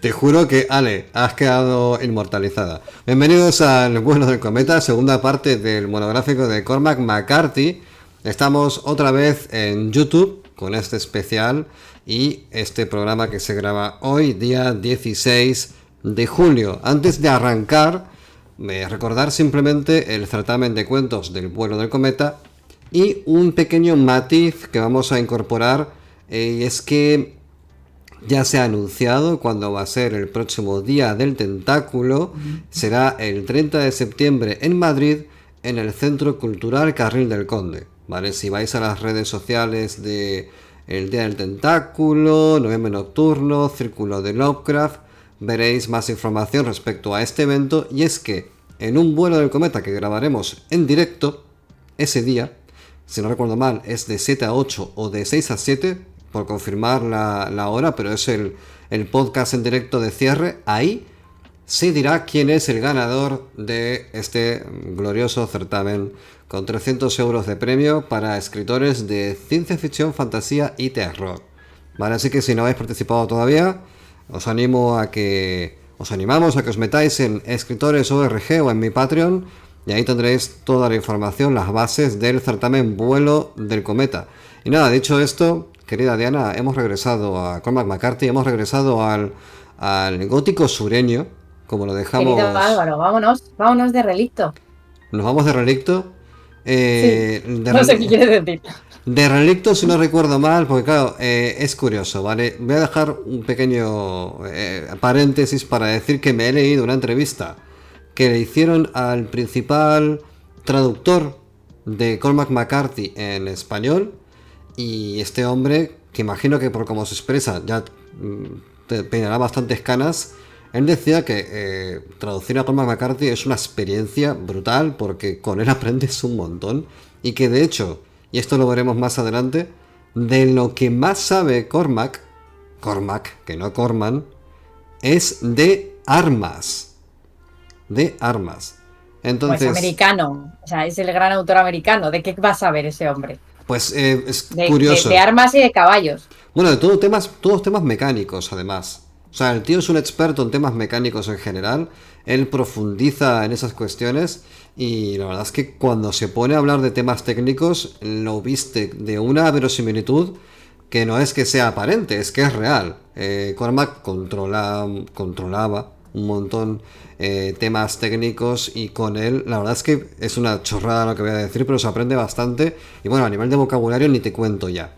Te juro que, Ale, has quedado inmortalizada. Bienvenidos al vuelo del cometa, segunda parte del monográfico de Cormac McCarthy. Estamos otra vez en YouTube con este especial y este programa que se graba hoy, día 16 de julio. Antes de arrancar, recordar simplemente el certamen de cuentos del vuelo del cometa y un pequeño matiz que vamos a incorporar, y es que ya se ha anunciado cuándo va a ser el próximo Día del Tentáculo. Será el 30 de septiembre en Madrid, en el Centro Cultural Carril del Conde. ¿Vale? Si vais a las redes sociales de el Día del Tentáculo, Noviembre Nocturno, Círculo de Lovecraft, veréis más información respecto a este evento. Y es que en un vuelo del cometa que grabaremos en directo ese día, si no recuerdo mal, es de 7 a 8 o de 6 a 7, por confirmar la hora, pero es el podcast en directo de cierre. Ahí se dirá quién es el ganador de este glorioso certamen con 300 euros de premio para escritores de ciencia ficción, fantasía y terror. Vale, así que si no habéis participado todavía, os animamos a que os metáis en escritores.org o en mi Patreon, y ahí tendréis toda la información, las bases del certamen vuelo del cometa. Y nada, dicho esto, querida Diana, hemos regresado a Cormac McCarthy, hemos regresado al gótico sureño, como lo Querido dejamos. Álvaro, vámonos de relicto. Nos vamos de relicto. Sí, De, no sé qué quieres decir. de relicto, si no recuerdo mal, porque claro, es curioso, ¿vale? Voy a dejar un pequeño paréntesis para decir que me he leído una entrevista que le hicieron al principal traductor de Cormac McCarthy en español. Y este hombre, que imagino que por cómo se expresa ya te peinará bastantes canas, él decía que traducir a Cormac McCarthy es una experiencia brutal porque con él aprendes un montón. Y que de hecho, y esto lo veremos más adelante, de lo que más sabe Cormac, que no Corman, es de armas. De armas. Pues Entonces, americano, o sea, es el gran autor americano. ¿De qué va a saber ese hombre? pues es De curioso. armas y de caballos. Bueno, de todos temas mecánicos, además. O sea, el tío es un experto en temas mecánicos en general. Él profundiza en esas cuestiones. Y la verdad es que cuando se pone a hablar de temas técnicos, lo viste de una verosimilitud que no es que sea aparente, es que es real. Cormac controlaba un montón temas técnicos, y con él, la verdad es que es una chorrada lo que voy a decir, pero se aprende bastante. Y bueno, a nivel de vocabulario ni te cuento ya.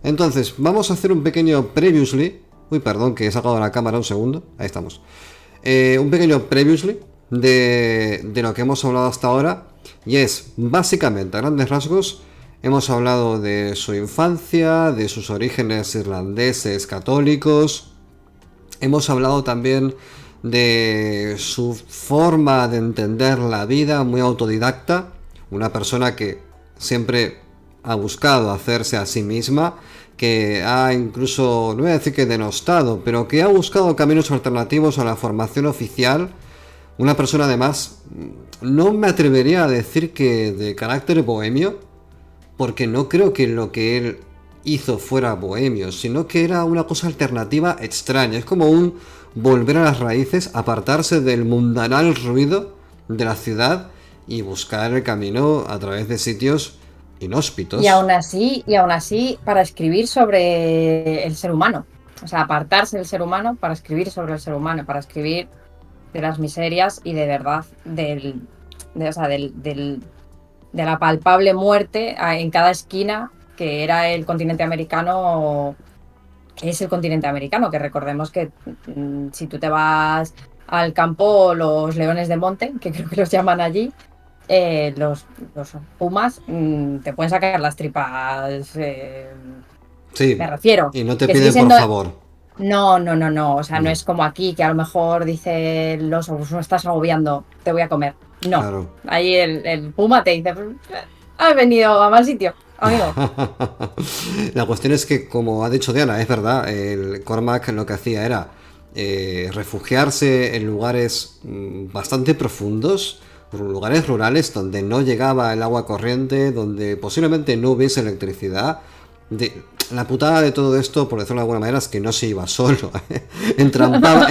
Entonces, vamos a hacer un pequeño previously. Uy, perdón, que he sacado la cámara un segundo. Ahí estamos. Un pequeño previously de lo que hemos hablado hasta ahora. Y es, básicamente, a grandes rasgos, hemos hablado de su infancia, de sus orígenes irlandeses católicos. Hemos hablado también de su forma de entender la vida, muy autodidacta. Una persona que siempre ha buscado hacerse a sí misma, que ha incluso, no voy a decir que denostado, pero que ha buscado caminos alternativos a la formación oficial. Una persona además, no me atrevería a decir que de carácter bohemio, porque no creo que lo que él hizo fuera bohemio, sino que era una cosa alternativa extraña. Es como un volver a las raíces, apartarse del mundanal ruido de la ciudad y buscar el camino a través de sitios inhóspitos. Y aún así, para escribir sobre el ser humano. O sea, apartarse del ser humano para escribir sobre el ser humano, para escribir de las miserias y de verdad o sea, de la palpable muerte en cada esquina que era el continente americano, que es el continente americano, que recordemos que si tú te vas al campo, los leones de monte, que creo que los llaman allí, los pumas te pueden sacar las tripas, me Sí, refiero, y no te que sigue piden por siendo... favor. No, o sea, no No, es como aquí, que a lo mejor dice el oso, pues no estás agobiando, te voy a comer. No, claro. ahí el puma te dice, has venido a mal sitio, amigo. La cuestión es que, como ha dicho Diana, es verdad, el Cormac lo que hacía era refugiarse en lugares bastante profundos, lugares rurales donde no llegaba el agua corriente, donde posiblemente no hubiese electricidad, La putada de todo esto, por decirlo de alguna manera, es que no se iba solo. Entrampaba.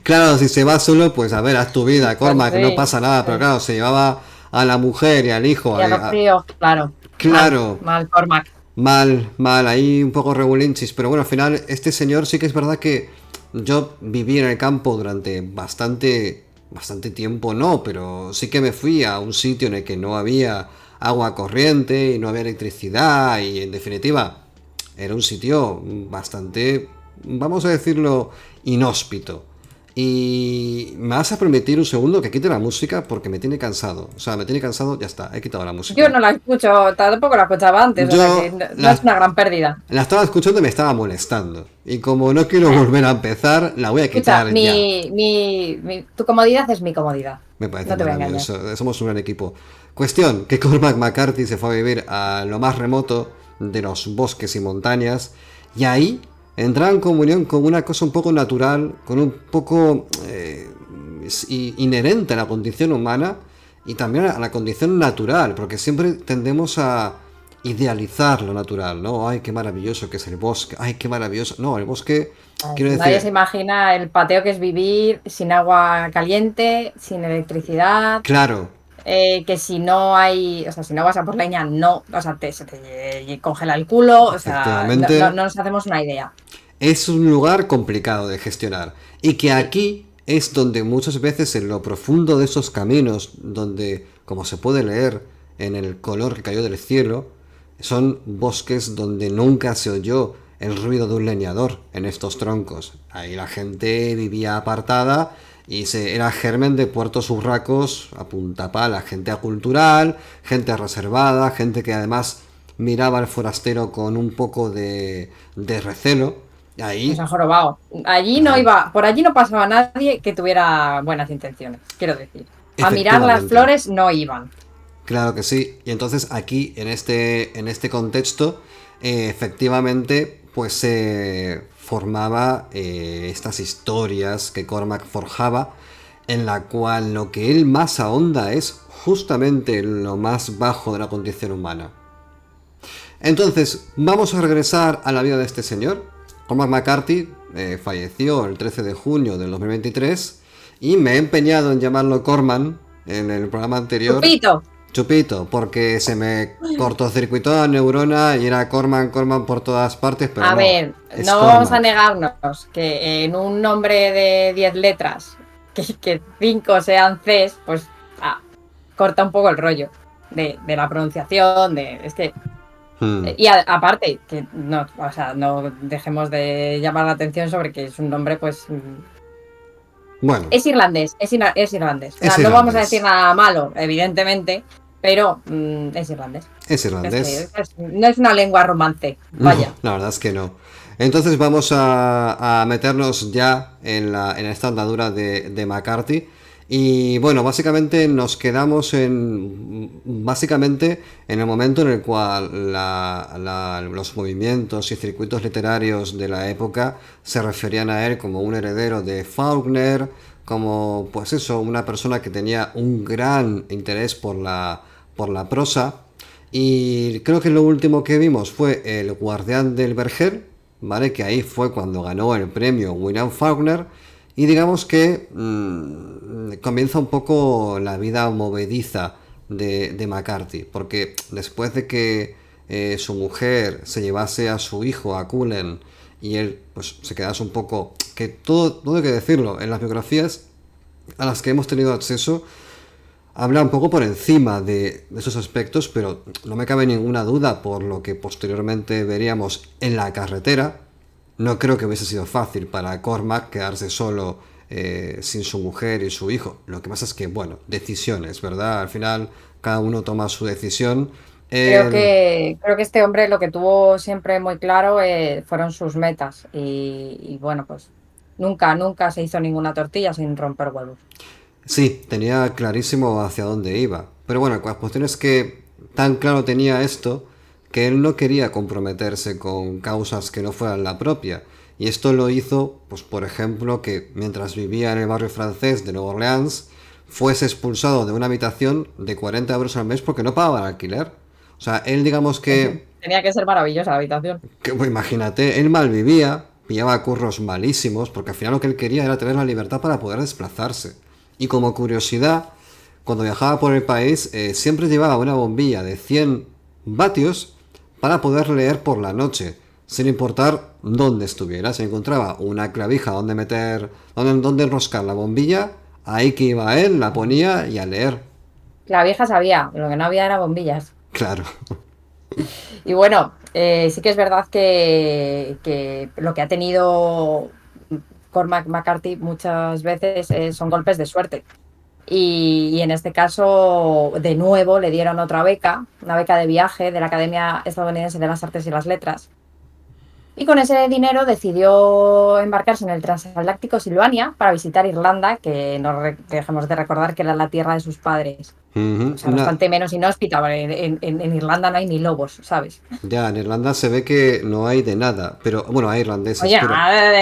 Claro, si se va solo, pues a ver, haz tu vida, Cormac, Pues no sí, pasa nada. Pero claro, se llevaba a la mujer y al hijo. y a los críos, claro. Mal, Claro, mal Cormac. mal, ahí un poco regulinchis. Pero bueno, al final, este señor sí que es verdad que yo viví en el campo durante bastante tiempo, no, pero sí que me fui a un sitio en el que no había agua corriente y no había electricidad y en definitiva era un sitio bastante, vamos a decirlo, inhóspito. Y me vas a permitir un segundo que quite la música porque me tiene cansado. O sea, me tiene cansado, ya está, he quitado la Yo música. no la escucho, tampoco la escuchaba antes, o sea que Yo no es una gran pérdida. la estaba escuchando y me estaba molestando. Y como no quiero volver a empezar, la voy a Escucha, quitar ya. tu comodidad es mi comodidad. Me parece No te voy a engañar. maravilloso. Somos un gran equipo. Cuestión, que Cormac McCarthy se fue a vivir a lo más remoto de los bosques y montañas. Y ahí entraba en comunión con una cosa un poco natural, con un poco inherente a la condición humana y también a la condición natural, porque siempre tendemos a idealizar lo natural, ¿no? Ay, qué maravilloso que es el bosque, ay, qué maravilloso. No, el bosque, quiero Nadie decir, se imagina el pateo que es vivir sin agua caliente, sin electricidad, claro, que si no hay, o sea, si no vas a por leña, no, o sea, se te congela el culo, o sea, efectivamente, no nos hacemos una idea. es un lugar complicado de gestionar y que Sí, aquí es donde muchas veces en lo profundo de esos caminos, donde, como se puede leer en el color que cayó del cielo, son bosques donde nunca se oyó el ruido de un leñador en estos troncos. Ahí la gente vivía apartada y era germen de puertos urracos a punta pala, gente acultural, gente reservada, gente que además miraba al forastero con un poco de recelo. nos Ahí, han jorobado. Allí no claro, iba, por allí no pasaba nadie que tuviera buenas intenciones, quiero decir. A mirar las efectivamente. flores no iban. Claro que sí. Y entonces aquí, en este contexto, efectivamente, pues se formaba estas historias que Cormac forjaba, en la cual lo que él más ahonda es justamente lo más bajo de la condición humana. Entonces, vamos a regresar a la vida de este señor. Cormac McCarthy falleció el 13 de junio del 2023 y me he empeñado en llamarlo Corman en el programa anterior. Chupito. Chupito, porque se me cortocircuitó la neurona y era Corman por todas partes, pero A no, ver, es no vamos a Cormac. negarnos que en un nombre de 10 letras, que 5 sean Cs, pues corta un poco el rollo de la pronunciación, es que Hmm. y aparte, que no, o sea, no dejemos de llamar la atención sobre que es un nombre, pues, Bueno, es irlandés, es irlandés. O sea, es no vamos a decir irlandés. nada malo, evidentemente, pero es irlandés. Es Es que irlandés. no es una lengua romance, No, vaya. la verdad es que no. Entonces vamos a meternos ya en esta andadura de McCarthy. Y bueno, básicamente nos quedamos básicamente en el momento en el cual los movimientos y circuitos literarios de la época se referían a él como un heredero de Faulkner, como pues eso, una persona que tenía un gran interés por la prosa. Y creo que lo último que vimos fue El Guardián del Vergel, ¿vale? Que ahí fue cuando ganó el premio William Faulkner. Y digamos que comienza un poco la vida movediza de McCarthy, porque después de que su mujer se llevase a su hijo, a Cullen, y él pues se quedase un poco... Que todo hay que decirlo, en las biografías a las que hemos tenido acceso habla un poco por encima de esos aspectos, pero no me cabe ninguna duda por lo que posteriormente veríamos en la carretera. No creo que hubiese sido fácil para Cormac quedarse solo sin su mujer y su hijo. Lo que pasa es que, bueno, decisiones, ¿verdad? Al final cada uno toma su decisión. Él, Creo que este hombre lo que tuvo siempre muy claro fueron sus metas y bueno, pues nunca se hizo ninguna tortilla sin romper huevos. sí, tenía clarísimo hacia dónde iba. Pero bueno, la cuestión es que tan claro tenía esto que él no quería comprometerse con causas que no fueran la propia. Y esto lo hizo, pues por ejemplo, que mientras vivía en el barrio francés de Nueva Orleans, fuese expulsado de una habitación de 40 euros al mes porque no pagaba el alquiler. O sea, él digamos Ujú. que Tenía que ser maravillosa la habitación. Que, pues, imagínate, él malvivía, pillaba curros malísimos, porque al final lo que él quería era tener la libertad para poder desplazarse. Y como curiosidad, cuando viajaba por el país, siempre llevaba una bombilla de 100 vatios para poder leer por la noche, sin importar dónde estuviera. Si encontraba una clavija donde meter, donde enroscar la bombilla, ahí que iba él, la ponía y a leer. La vieja sabía, lo que no había era bombillas. Claro. Y bueno, sí que es verdad que lo que ha tenido Cormac McCarthy muchas veces son golpes de suerte. Y en este caso, de nuevo, le dieron otra beca, una beca de viaje de la Academia Estadounidense de las Artes y las Letras. Y con ese dinero decidió embarcarse en el transatlántico Silvania para visitar Irlanda, que no dejemos de recordar que era la tierra de sus padres. O Ujú. sea, bastante menos inhóspita, porque en Irlanda no hay ni lobos, ¿sabes? Ya, en Irlanda se ve que no hay de nada, pero bueno, hay irlandeses, Oye, pero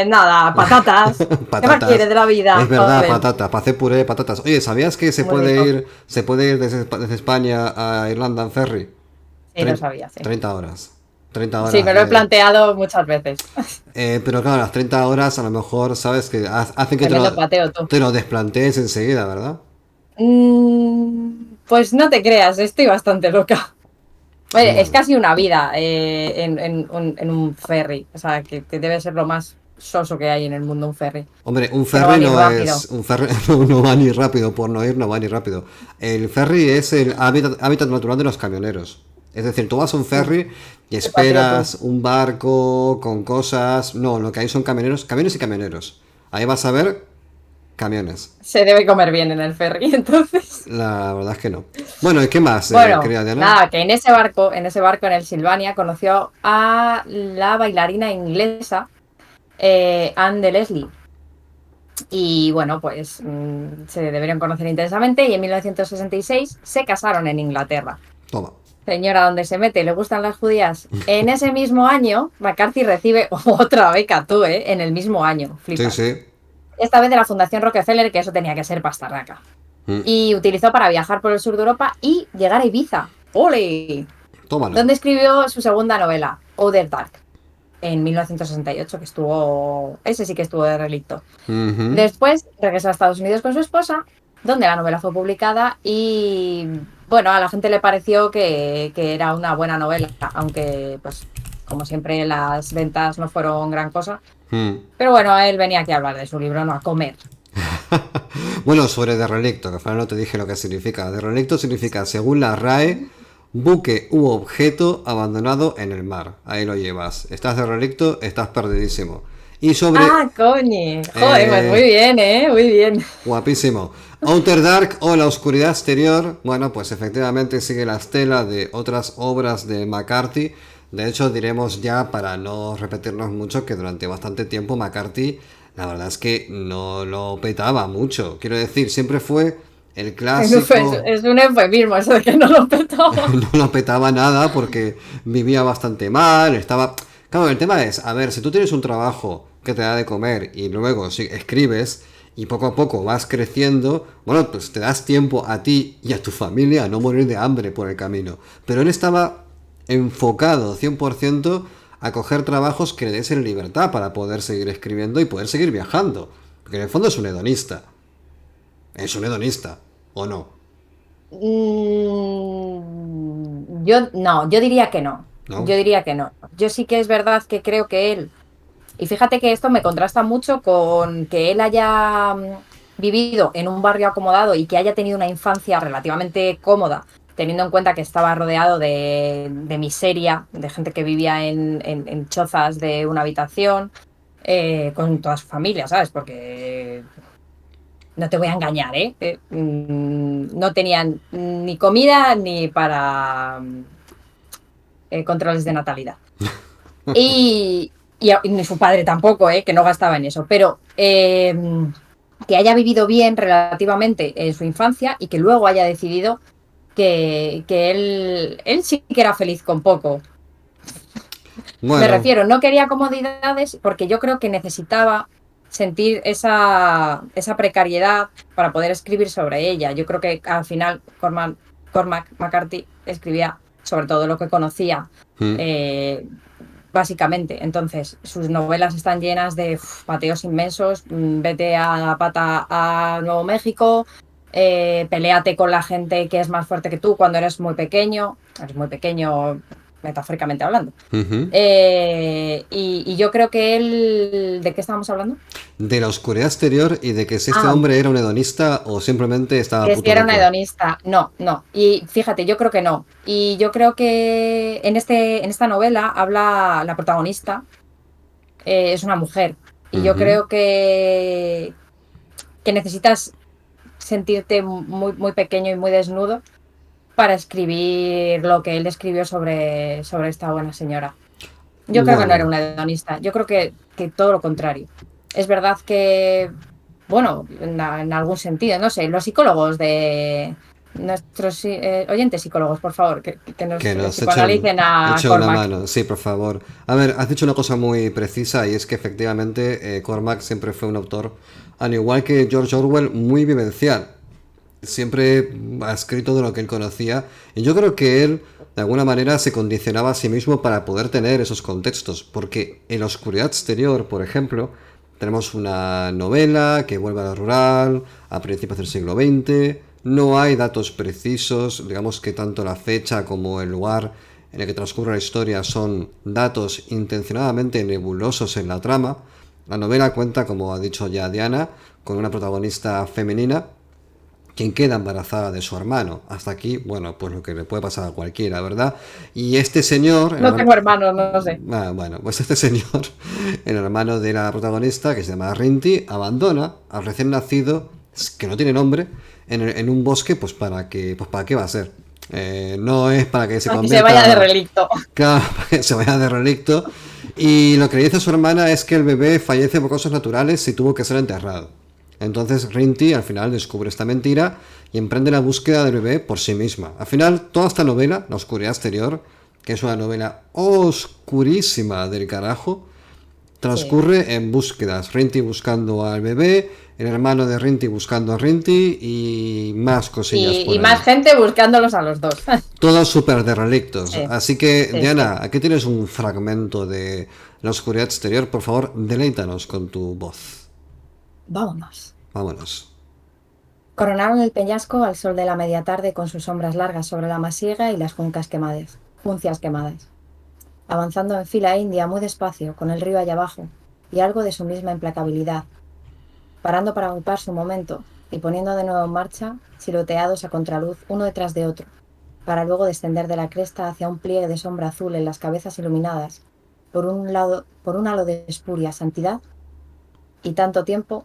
nada, patatas. ¿Qué más quieres patatas. de la vida? Es verdad, Joder, patatas, para hacer puré de patatas. Oye, ¿sabías que muy rico. se puede ir desde España a Irlanda en ferry? Sí, lo Trein- sabía, sí. 30 horas. 30 Sí, horas me lo he de... planteado muchas veces. Pero claro, las 30 horas a lo mejor, sabes que hacen que Tremendo pateo, tú. te lo desplantees enseguida, ¿verdad? Pues no te creas, estoy bastante loca. Oye, es Bueno, casi una vida en un ferry. O sea, que debe ser lo más soso que hay en el mundo un ferry. hombre, un Que no va ferry ni no es... rápido. Un ferry no va ni rápido, por no ir no va ni rápido. El ferry es el hábitat natural de los camioneros. Es decir, tú vas a un Uf, ferry y qué pateo, tú. esperas un barco con cosas... No, lo que hay son camioneros, camiones y camioneros. Ahí vas a ver camiones. Se debe comer bien en el ferry, entonces. La verdad es que no. Bueno, ¿y qué más, Bueno, querida Diana? nada, que en ese barco, en el Silvania, conoció a la bailarina inglesa Anne de Leslie. Y bueno, pues se deberían conocer intensamente y en 1966 se casaron en Inglaterra. Toma. Señora, ¿dónde se mete? ¿Le gustan las judías? En ese mismo año, McCarthy recibe otra beca, tú, ¿eh? En el mismo año, Sí, flipas. sí. Esta vez de la Fundación Rockefeller, que eso tenía que ser pastarraca. Mm. Y utilizó para viajar por el sur de Europa y llegar a Ibiza. ¡Ole! Tómalo. Donde escribió su segunda novela, Other Dark, en 1968, que estuvo... Ese sí que estuvo de relicto. Ujú. Después regresó a Estados Unidos con su esposa, donde la novela fue publicada y, bueno, a la gente le pareció que era una buena novela, aunque, pues, como siempre, las ventas no fueron gran cosa. Mm. Pero bueno, él venía aquí a hablar de su libro, no a comer. Bueno, sobre derrelicto, que al final no te dije lo que significa. Derrelicto significa, según la RAE, buque u objeto abandonado en el mar. Ahí lo llevas. Estás derrelicto, estás perdidísimo. Y sobre... ¡Ah, coño! Joder, pues muy eh, bien, ¿eh? Muy bien. guapísimo. Outer Dark o La Oscuridad Exterior, bueno, pues efectivamente sigue la estela de otras obras de McCarthy. De hecho, diremos ya, para no repetirnos mucho, que durante bastante tiempo McCarthy, la verdad es que no lo petaba mucho. Quiero decir, siempre fue el clásico, Es un eufemismo eso de que no lo petaba. no lo petaba nada porque vivía bastante mal, estaba... Claro, el tema es, a ver, si tú tienes un trabajo que te da de comer y luego si escribes y poco a poco vas creciendo, bueno, pues te das tiempo a ti y a tu familia a no morir de hambre por el camino. Pero él estaba enfocado 100% a coger trabajos que le diesen libertad para poder seguir escribiendo y poder seguir viajando. Porque en el fondo es un hedonista. Es un hedonista, ¿o no? Yo no, yo diría que no. ¿No? Yo diría que no. Yo sí que es verdad que creo que él, y fíjate que esto me contrasta mucho con que él haya vivido en un barrio acomodado y que haya tenido una infancia relativamente cómoda, teniendo en cuenta que estaba rodeado de miseria, de gente que vivía en chozas de una habitación, con toda su familia, ¿sabes? Porque no te voy a engañar, ¿eh? No tenían ni comida ni para controles de natalidad. Y ni su padre tampoco, que no gastaba en eso. Pero que haya vivido bien relativamente en su infancia y que luego haya decidido que él sí que era feliz con poco. Me Bueno, refiero, no quería comodidades porque yo creo que necesitaba sentir esa precariedad para poder escribir sobre ella. Yo creo que al final Cormac McCarthy escribía sobre todo lo que conocía, Mm. básicamente. Entonces, sus novelas están llenas de pateos inmensos, vete a pata a Nuevo México, peléate con la gente que es más fuerte que tú cuando eres muy pequeño metafóricamente hablando. Ujú. Y yo creo que él, ¿de qué estábamos hablando? De la oscuridad exterior y de que si este Ah, hombre era un hedonista o simplemente estaba que si puto era una loco. hedonista. No, no. Y fíjate, yo creo que no. Y yo creo que en esta novela habla la protagonista, es una mujer. Y yo Ujú. creo que necesitas sentirte muy, muy pequeño y muy desnudo para escribir lo que él escribió sobre esta buena señora. Yo creo que no era Bueno, una hedonista, yo creo que todo lo contrario. Es verdad que, bueno, en algún sentido, no sé, los psicólogos de nuestros oyentes psicólogos, por favor, que nos que nos psicoanalicen a echen una Cormac. mano, sí, por favor. A ver, has dicho una cosa muy precisa y es que efectivamente Cormac siempre fue un autor, al igual que George Orwell, muy vivencial. Siempre ha escrito de lo que él conocía y yo creo que él de alguna manera se condicionaba a sí mismo para poder tener esos contextos, porque en la oscuridad exterior, por ejemplo, tenemos una novela que vuelve a lo rural a principios del siglo XX, no hay datos precisos, digamos que tanto la fecha como el lugar en el que transcurre la historia son datos intencionadamente nebulosos en la trama. La novela cuenta, como ha dicho ya Diana, con una protagonista femenina quien queda embarazada de su hermano. Hasta aquí, bueno, pues lo que le puede pasar a cualquiera, ¿verdad? Y este señor, No tengo hermanos, no sé. bueno, pues este señor, el hermano de la protagonista, que se llama Rinty, abandona al recién nacido, que no tiene nombre, en un bosque, pues para qué va a ser. No es para que se Para que se vaya de convierta, relicto. claro, para que se vaya de relicto. Y lo que le dice su hermana es que el bebé fallece por causas naturales y tuvo que ser enterrado. Entonces Rinty al final descubre esta mentira y emprende la búsqueda del bebé por sí misma. Al final, toda esta novela, La Oscuridad Exterior, que es una novela oscurísima del carajo, Sí. transcurre en búsquedas. Rinty buscando al bebé, el hermano de Rinty buscando a Rinty y más cosillas Y por más ahí. gente buscándolos a los dos. Todos súper de relictos. Sí, Así que, sí, sí. Diana, aquí tienes un fragmento de La Oscuridad Exterior. Por favor, deleítanos con tu voz. Vámonos. Vámonos. Coronaron el peñasco al sol de la media tarde con sus sombras largas sobre la masiega y las juncias quemadas, avanzando en fila india muy despacio, con el río allá abajo, y algo de su misma implacabilidad, parando para ocupar su momento y poniendo de nuevo en marcha, silueteados a contraluz uno detrás de otro, para luego descender de la cresta hacia un pliegue de sombra azul en las cabezas iluminadas, por un halo de espuria santidad, y tanto tiempo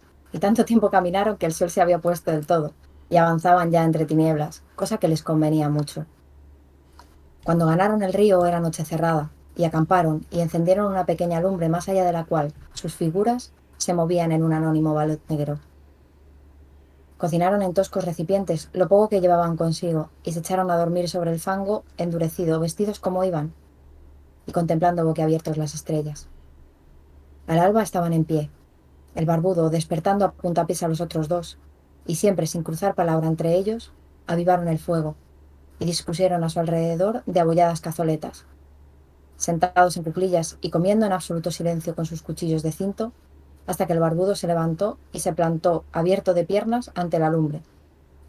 caminaron que el sol se había puesto del todo, y avanzaban ya entre tinieblas, cosa que les convenía mucho. Cuando ganaron el río era noche cerrada, y acamparon y encendieron una pequeña lumbre más allá de la cual sus figuras se movían en un anónimo balot negro. Cocinaron en toscos recipientes lo poco que llevaban consigo y se echaron a dormir sobre el fango endurecido, vestidos como iban, y contemplando boquiabiertos las estrellas. Al alba estaban en pie, el barbudo despertando a puntapiés a los otros dos, y siempre sin cruzar palabra entre ellos, avivaron el fuego y dispusieron a su alrededor de abolladas cazoletas. Sentados en cuclillas y comiendo en absoluto silencio con sus cuchillos de cinto, hasta que el barbudo se levantó y se plantó abierto de piernas ante la lumbre,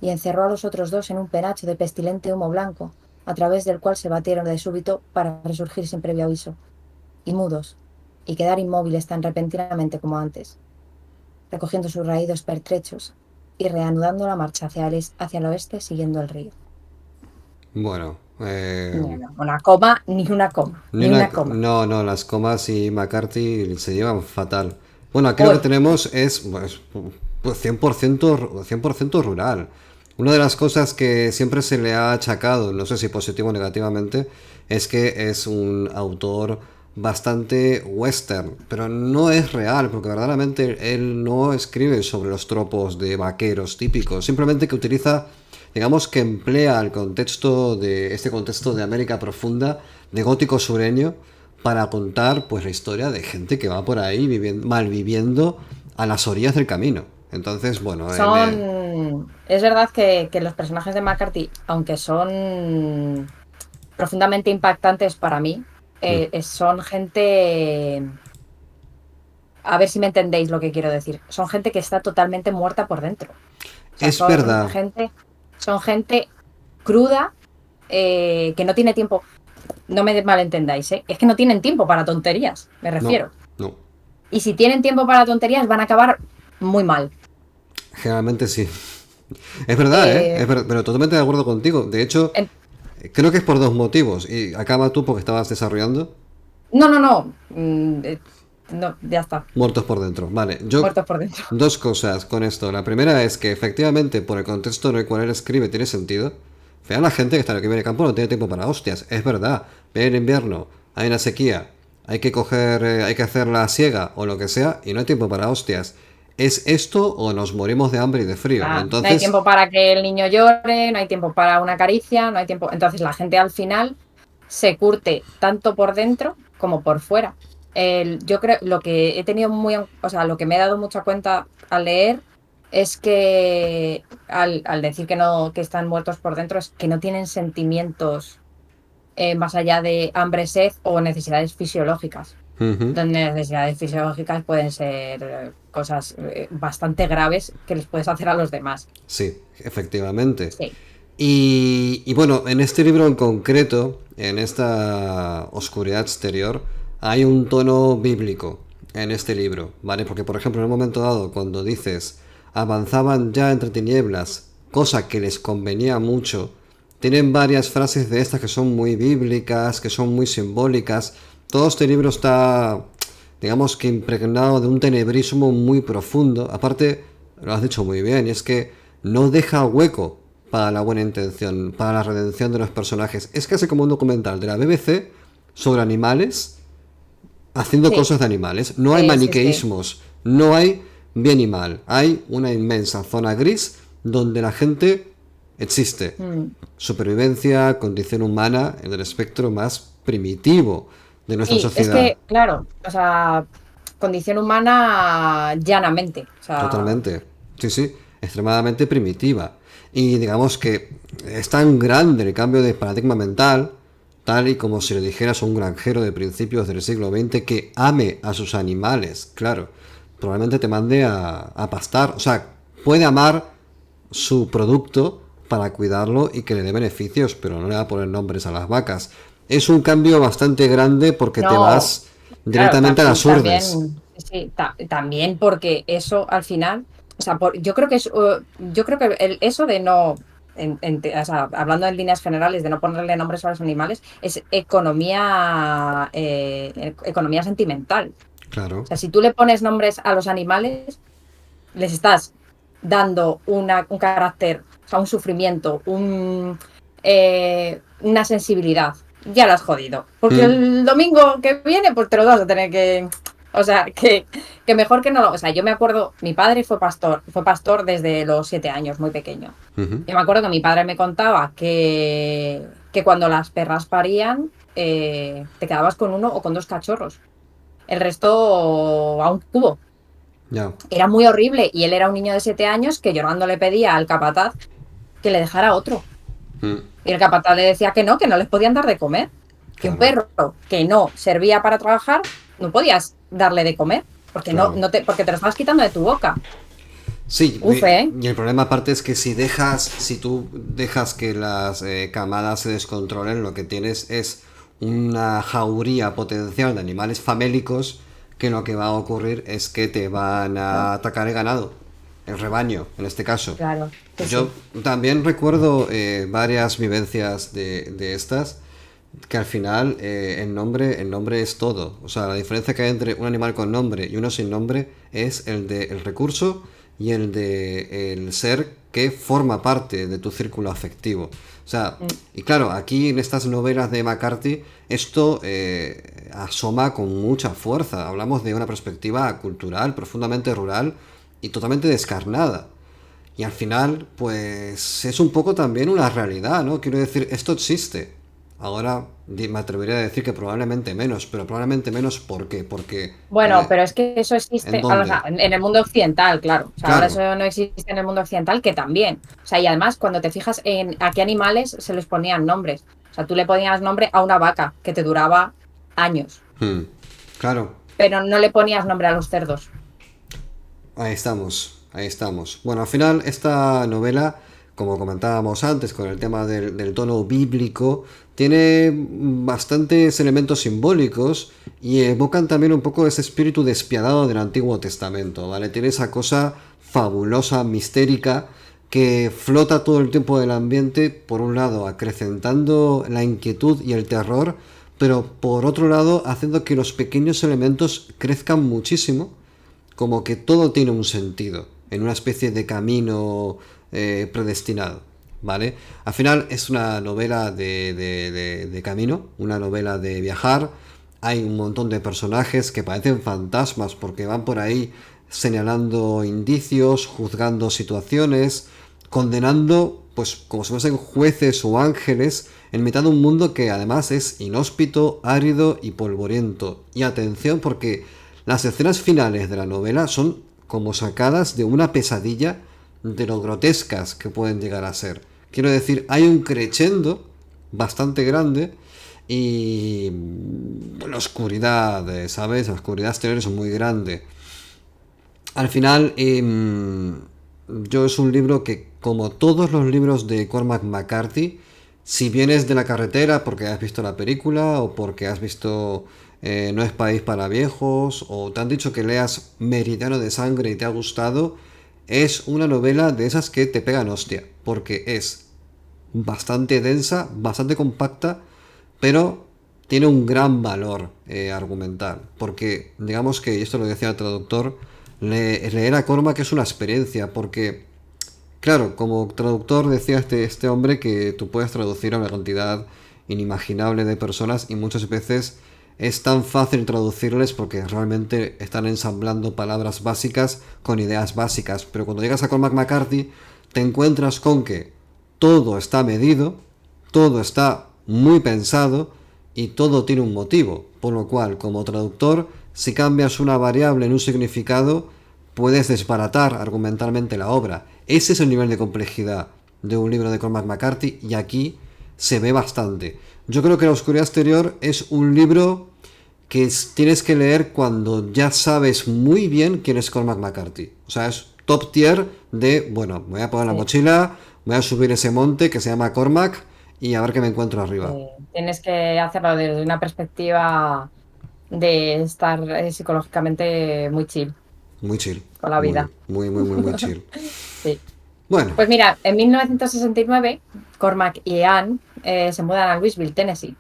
y encerró a los otros dos en un penacho de pestilente humo blanco, a través del cual se batieron de súbito para resurgir sin previo aviso, y mudos, y quedar inmóviles tan repentinamente como antes, recogiendo sus raídos pertrechos y reanudando la marcha hacia el oeste siguiendo el río. Bueno, Ni una coma, ni una coma, ni ni una... una coma. No, no, las comas y McCarthy se llevan fatal. Bueno, aquí lo que Uy, tenemos es pues 100% rural. Una de las cosas que siempre se le ha achacado, no sé si positivo o negativamente, es que es un autor bastante western, pero no es real, porque verdaderamente él no escribe sobre los tropos de vaqueros típicos, simplemente que utiliza, digamos que emplea el contexto de este contexto de América profunda, de gótico sureño, para contar pues la historia de gente que va por ahí viviendo, malviviendo a las orillas del camino. Entonces, bueno, es verdad que los personajes de McCarthy, aunque son profundamente impactantes para mí. Son gente, a ver si me entendéis lo que quiero decir, son gente que está totalmente muerta por dentro. O sea, Es verdad. son gente cruda, que no tiene tiempo, no me malentendáis, ¿eh? Es que no tienen tiempo para tonterías, me No, refiero. no. Y si tienen tiempo para tonterías van a acabar muy mal. Generalmente sí. Es verdad, ¿eh? Eh, Pero totalmente de acuerdo contigo. De hecho, en- creo que es por dos motivos. Y acaba tú porque estabas desarrollando. no, no, no. No, ya está. Muertos por dentro. Vale, yo Muertos por dentro. dos cosas con esto. La primera es que efectivamente por el contexto en el cual él escribe tiene sentido. Al final la gente que está aquí en el campo no tiene tiempo para hostias. Es verdad. Viene el invierno, hay una sequía, hay que coger, hay que hacer la siega o lo que sea y no hay tiempo para hostias. ¿Es esto o nos morimos de hambre y de frío? No hay Entonces, tiempo para que el niño llore, no hay tiempo para una caricia, no hay tiempo. Entonces la gente al final se curte tanto por dentro como por fuera. Yo creo lo que he tenido o sea, lo que me he dado mucha cuenta al leer es que al decir que no, que están muertos por dentro, es que no tienen sentimientos, más allá de hambre, sed o necesidades fisiológicas. ujú, Las necesidades fisiológicas pueden ser cosas bastante graves que les puedes hacer a los demás. sí, efectivamente. Sí, Y bueno, en este libro en concreto, en esta oscuridad exterior, hay un tono bíblico en este libro, ¿vale? Porque, por ejemplo, en un momento dado, cuando dices, avanzaban ya entre tinieblas, cosa que les convenía mucho, tienen varias frases de estas que son muy bíblicas, que son muy simbólicas. Todo este libro está, digamos que impregnado de un tenebrismo muy profundo. Aparte, lo has dicho muy bien, y es que no deja hueco para la buena intención, para la redención de los personajes. Es casi como un documental de la BBC sobre animales haciendo sí, cosas de animales. No hay sí, sí, sí. maniqueísmos, no hay bien y mal. Hay una inmensa zona gris donde la gente existe. Mm. Supervivencia, condición humana en el espectro más primitivo de nuestra Sí, es sociedad. que, claro, o sea, condición humana llanamente. O sea, Totalmente. Sí, sí, extremadamente primitiva. Y digamos que es tan grande el cambio de paradigma mental, tal y como si le dijeras a un granjero de principios del siglo XX que ame a sus animales. Claro, probablemente te mande a pastar. O sea, puede amar su producto para cuidarlo y que le dé beneficios, pero no le va a poner nombres a las vacas. Es un cambio bastante grande porque te no, vas claro, directamente a las urdes. también, sí, también porque eso al final, o sea, yo creo que yo creo que eso de no, o sea, hablando en líneas generales, de no ponerle nombres a los animales, es economía, economía sentimental. O Claro. sea, si tú le pones nombres a los animales, les estás dando un carácter, o sea, un sufrimiento, una sensibilidad. Ya lo has jodido. Porque Mm, el domingo que viene, pues te lo vas a tener que. O sea, que mejor que no lo. O sea, yo me acuerdo, mi padre fue pastor desde los 7 años, muy pequeño. ujú. Yo me acuerdo que mi padre me contaba que cuando las perras parían, te quedabas con uno o con dos cachorros. El resto a un cubo. Ya. Era muy horrible y él era un niño de 7 años que llorando le pedía al capataz que le dejara otro. Mm, Y el capataz le decía que no les podían dar de comer. Que un claro, perro que no servía para trabajar, no podías darle de comer, porque claro. porque te lo estabas quitando de tu boca. Sí, Uf, ¿eh? y el problema aparte es que si tú dejas que las camadas se descontrolen, lo que tienes es una jauría potencial de animales famélicos que lo que va a ocurrir es que te van a Claro, atacar el ganado, el rebaño, en este caso. claro, sí, Yo sí. también recuerdo varias vivencias de estas que al final el nombre es todo. O sea, la diferencia que hay entre un animal con nombre y uno sin nombre es el de el recurso y el de el ser que forma parte de tu círculo afectivo. O sea, Mm. y claro, aquí en estas novelas de McCarthy esto asoma con mucha fuerza. Hablamos de una perspectiva cultural, profundamente rural y totalmente descarnada. Y al final, pues es un poco también una realidad, ¿no? Quiero decir, esto existe. Ahora me atrevería a decir que probablemente menos, pero probablemente menos ¿por qué? Porque Bueno, pero es que eso ¿en existe, o sea, dónde? en el mundo occidental, claro. O sea, ahora Claro, eso no existe en el mundo occidental, que también. O sea, y además, cuando te fijas en a qué animales se les ponían nombres. O sea, tú le ponías nombre a una vaca que te duraba años, Claro. pero no le ponías nombre a los cerdos. Ahí estamos, ahí estamos. Bueno, al final esta novela, como comentábamos antes con el tema del tono bíblico, tiene bastantes elementos simbólicos y evocan también un poco ese espíritu despiadado del Antiguo Testamento, ¿vale? Tiene esa cosa fabulosa, mistérica, que flota todo el tiempo del ambiente, por un lado acrecentando la inquietud y el terror, pero por otro lado haciendo que los pequeños elementos crezcan muchísimo, como que todo tiene un sentido, en una especie de camino predestinado, ¿vale? Al final es una novela de camino, una novela de viajar, hay un montón de personajes que parecen fantasmas porque van por ahí señalando indicios, juzgando situaciones, condenando, pues como si fuesen jueces o ángeles, en mitad de un mundo que además es inhóspito, árido y polvoriento. Y atención porque las escenas finales de la novela son como sacadas de una pesadilla de lo grotescas que pueden llegar a ser. Quiero decir, hay un crescendo bastante grande y la oscuridad, ¿sabes? La oscuridad exterior es muy grande. Al final, yo es un libro que, como todos los libros de Cormac McCarthy, si vienes de la carretera porque has visto la película o porque has visto No es país para viejos o te han dicho que leas Meridiano de Sangre y te ha gustado, es una novela de esas que te pegan hostia, porque es bastante densa, bastante compacta, pero tiene un gran valor argumental, porque digamos que, y esto lo decía el traductor, leer a Cormac es una experiencia, porque claro, como traductor decía este hombre que tú puedes traducir a una cantidad inimaginable de personas y muchas veces es tan fácil traducirles porque realmente están ensamblando palabras básicas con ideas básicas. Pero cuando llegas a Cormac McCarthy te encuentras con que todo está medido, todo está muy pensado y todo tiene un motivo. Por lo cual, como traductor, si cambias una variable en un significado, puedes desbaratar argumentalmente la obra. Ese es el nivel de complejidad de un libro de Cormac McCarthy y aquí se ve bastante. Yo creo que La Oscuridad Exterior es un libro que tienes que leer cuando ya sabes muy bien quién es Cormac McCarthy. O sea, es top tier de, bueno, me voy a poner la mochila, voy a subir ese monte que se llama Cormac y a ver qué me encuentro arriba. Tienes que hacerlo desde una perspectiva de estar psicológicamente muy chill Muy chill. con la vida. Muy chill. Sí. Bueno, Pues mira, en 1969, Cormac y Anne se mudan a Louisville, Tennessee,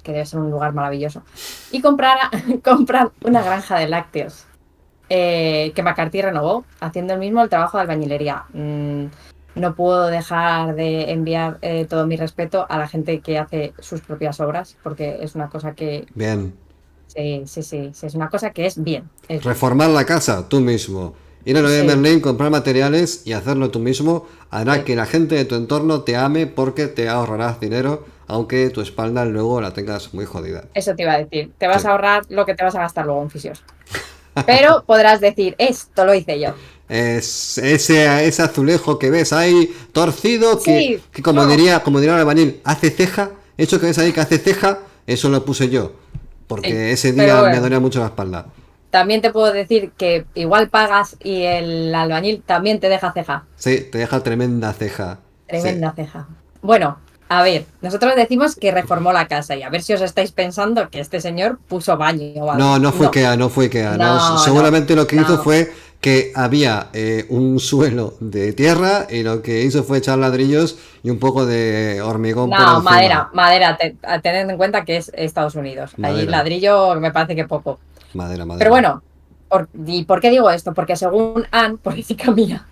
que debe ser un lugar maravilloso, y compran una granja de lácteos que McCarthy renovó, haciendo el mismo el trabajo de albañilería. No puedo dejar de enviar todo mi respeto a la gente que hace sus propias obras, porque es una cosa que... bien. Sí, es una cosa que es bien. Reformar la casa tú mismo. Ir a lo de Merlin, comprar materiales y hacerlo tú mismo hará que la gente de tu entorno te ame porque te ahorrarás dinero, aunque tu espalda luego la tengas muy jodida. Eso te iba a decir. Te vas Sí. a ahorrar lo que te vas a gastar luego en fisios. Pero podrás decir, esto lo hice yo. Es ese azulejo que ves ahí torcido, Sí, que como diría el albañil, hace ceja. Eso que ves ahí que hace ceja, eso lo puse yo. Porque sí, ese pero día me bueno, dolía mucho la espalda. también te puedo decir que igual pagas y el albañil también te deja ceja. Sí, te deja tremenda ceja. Sí. Tremenda ceja. Bueno, a ver, nosotros decimos que reformó la casa y a ver si os estáis pensando que este señor puso baño o algo. No, no fue IKEA, no fue IKEA. No. No, Seguramente lo que hizo no. fue que había un suelo de tierra y lo que hizo fue echar ladrillos y un poco de hormigón por No, encima. madera, tened en cuenta que es Estados Unidos. Ahí Madera, ladrillo me parece que poco. madera. Pero bueno, ¿y por qué digo esto? Porque según Anne, pobrecita mía,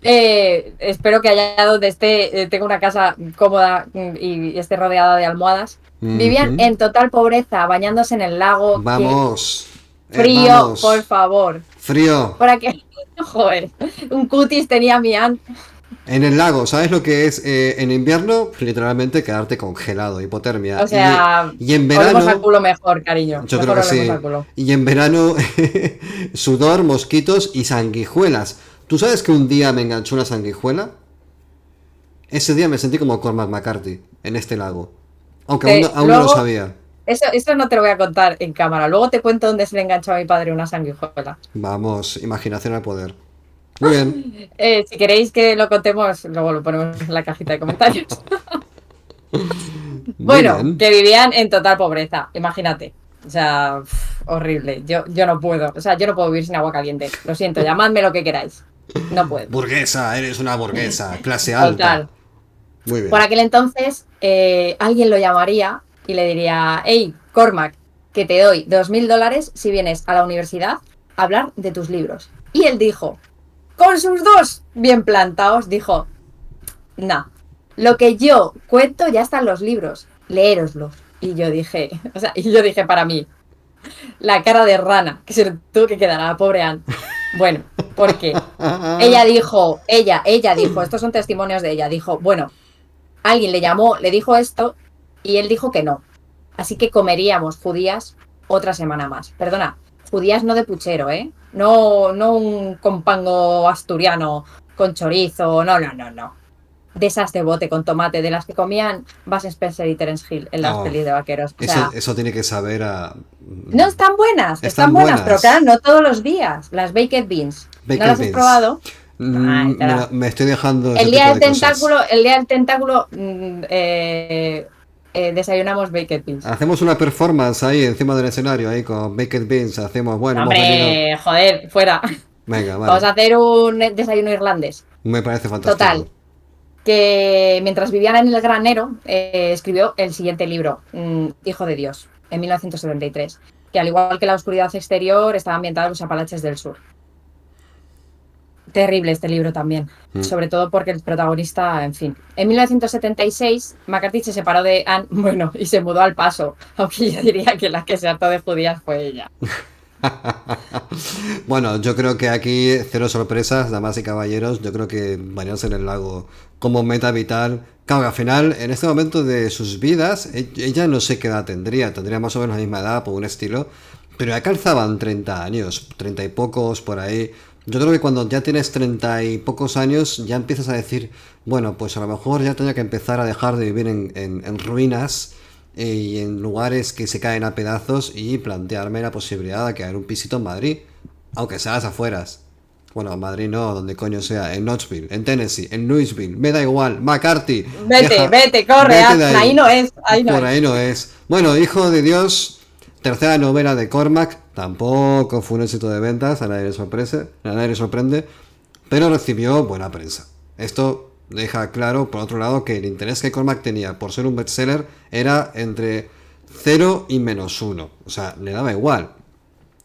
espero que allá donde esté tenga una casa cómoda y esté rodeada de almohadas. Vivían Ujú. en total pobreza, bañándose en el lago. Que Vamos. frío, Vamos. por favor. Frío. ¿Para qué? Joder, un cutis tenía mi Anne. En el lago, ¿sabes lo que es en invierno? Literalmente quedarte congelado, hipotermia. O sea, Y en olemos al verano, culo mejor, cariño. yo creo Mejor que olemos sí. al culo. Y en verano, sudor, mosquitos y sanguijuelas. ¿Tú sabes que un día me enganchó una sanguijuela? Ese día me sentí como Cormac McCarthy en este lago. Aunque aún no lo Luego, sabía. eso no te lo voy a contar en cámara. Luego te cuento dónde se le enganchó a mi padre una sanguijuela. Vamos, imaginación al poder. Muy bien. Si queréis que lo contemos, luego lo ponemos en la cajita de comentarios. Muy Bueno, bien. que vivían en total pobreza, imagínate. O sea, horrible. Yo no puedo. O sea, yo no puedo vivir sin agua caliente. Lo siento, llamadme lo que queráis. No puedo. Burguesa, eres una burguesa, clase alta. Total. Muy Por bien. aquel entonces, alguien lo llamaría y le diría, hey, Cormac, que te doy $2.000 si vienes a la universidad a hablar de tus libros. Y él dijo, con sus dos bien plantados, dijo, nah, lo que yo cuento ya está en los libros, leéroslos. Y yo dije para mí, la cara de rana que se le tuvo que quedar a la pobre Anne. Bueno, porque ella dijo, estos son testimonios de ella, dijo, bueno, alguien le llamó, le dijo esto y él dijo que no. Así que comeríamos judías otra semana más. Perdona, judías no de puchero, ¿eh? No, no un compango asturiano con chorizo, no. De esas de bote con tomate, de las que comían Bud Spencer y Terence Hill en las Oh, pelis de vaqueros. O eso, sea, eso tiene que saber a... no están Están buenas, pero claro, buenas. no todos los días. Las baked beans. ¿No Baked las has beans. probado? Ay, Me estoy dejando ese tipo de cosas. El día del tentáculo, desayunamos baked beans. Hacemos una performance ahí encima del escenario, ahí con Baked Beans. Hacemos, bueno, No, hemos venido. hombre, joder, fuera. Venga, Vamos vale. a hacer un desayuno irlandés. Me parece fantástico. Total, que mientras vivían en el granero, escribió el siguiente libro, Hijo de Dios, en 1973, que al igual que La oscuridad exterior, estaba ambientado en los Apalaches del Sur. Terrible este libro también, sobre todo porque el protagonista, en fin. En 1976, McCarthy se separó de Anne, bueno, y se mudó al Paso, aunque yo diría que la que se hartó de judías fue ella. Bueno, yo creo que aquí cero sorpresas, damas y caballeros. Yo creo que bañarse en el lago como meta vital. Claro, que al final, en este momento de sus vidas, ella no sé qué edad tendría más o menos la misma edad, por un estilo, pero ya calzaban 30 años, 30 y pocos por ahí. Yo creo que cuando ya tienes 30 y pocos años, ya empiezas a decir, bueno, pues a lo mejor ya tenía que empezar a dejar de vivir en ruinas y en lugares que se caen a pedazos y plantearme la posibilidad de quedar un pisito en Madrid, aunque sea a las afueras. Bueno, en Madrid no, donde coño sea, en Knoxville, en Tennessee, en Louisville, me da igual, McCarthy, Vete, corre, vete de ahí no es, ahí no por es. ahí no es. Bueno, Hijo de Dios, tercera novela de Cormac, tampoco fue un éxito de ventas, a nadie le sorprende, pero recibió buena prensa. Esto deja claro, por otro lado, que el interés que Cormac tenía por ser un bestseller era entre 0 y -1. O sea, le daba igual.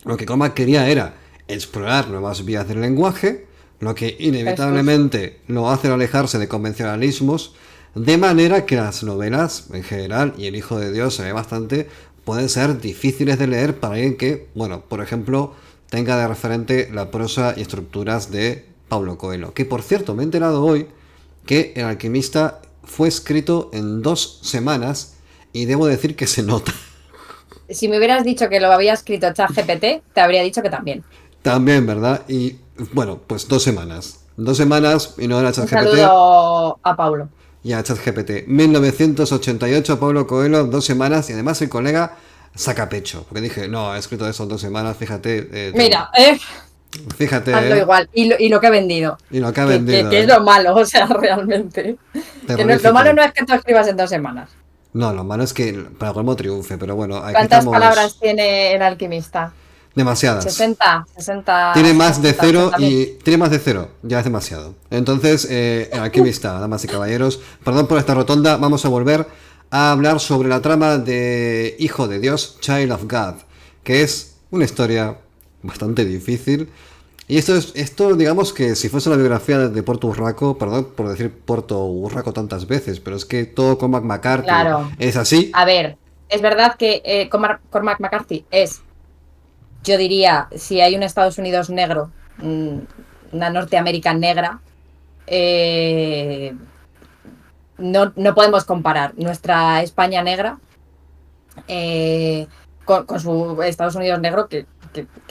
Lo que Cormac quería era explorar nuevas vías del lenguaje, lo que Jesús. inevitablemente lo hace alejarse de convencionalismos, de manera que las novelas en general, y El Hijo de Dios se ve bastante, pueden ser difíciles de leer para alguien que, bueno, por ejemplo, tenga de referente la prosa y estructuras de Paulo Coelho. Que por cierto, me he enterado hoy que El Alquimista fue escrito en 2 semanas y debo decir que se nota. Si me hubieras dicho que lo había escrito ChatGPT, te habría dicho que también. También, ¿verdad? Y bueno, pues 2 semanas. 2 semanas y no era Un ChatGPT saludo a Paulo. y a ChatGPT. 1988, Pablo Coelho, 2 semanas y además el colega saca pecho. Porque dije, no, he escrito eso en 2 semanas, fíjate, Mira, fíjate, hazlo igual. Y lo que he vendido. y lo que ha Que vendido, es lo malo, o sea, realmente. Lo malo terrorífico. no es que tú escribas en 2 semanas. No, lo malo es que para colmo triunfe, pero bueno, aquí ¿Cuántas palabras estamos tiene el alquimista? demasiadas. 60, 60, Tiene más de 60, cero 80.000. y tiene más de cero, ya es demasiado. Entonces, el alquimista, damas y caballeros, perdón por esta rotonda, vamos a volver a hablar sobre la trama de Hijo de Dios, Child of God, que es una historia bastante difícil. Y esto digamos que si fuese la biografía de Porto Urraco, perdón por decir Porto Urraco tantas veces, pero es que todo Cormac McCarthy Claro. es así. A ver, es verdad que Cormac McCarthy es, yo diría, si hay un Estados Unidos negro, una Norteamérica negra, eh, no podemos comparar nuestra España negra con su Estados Unidos negro, que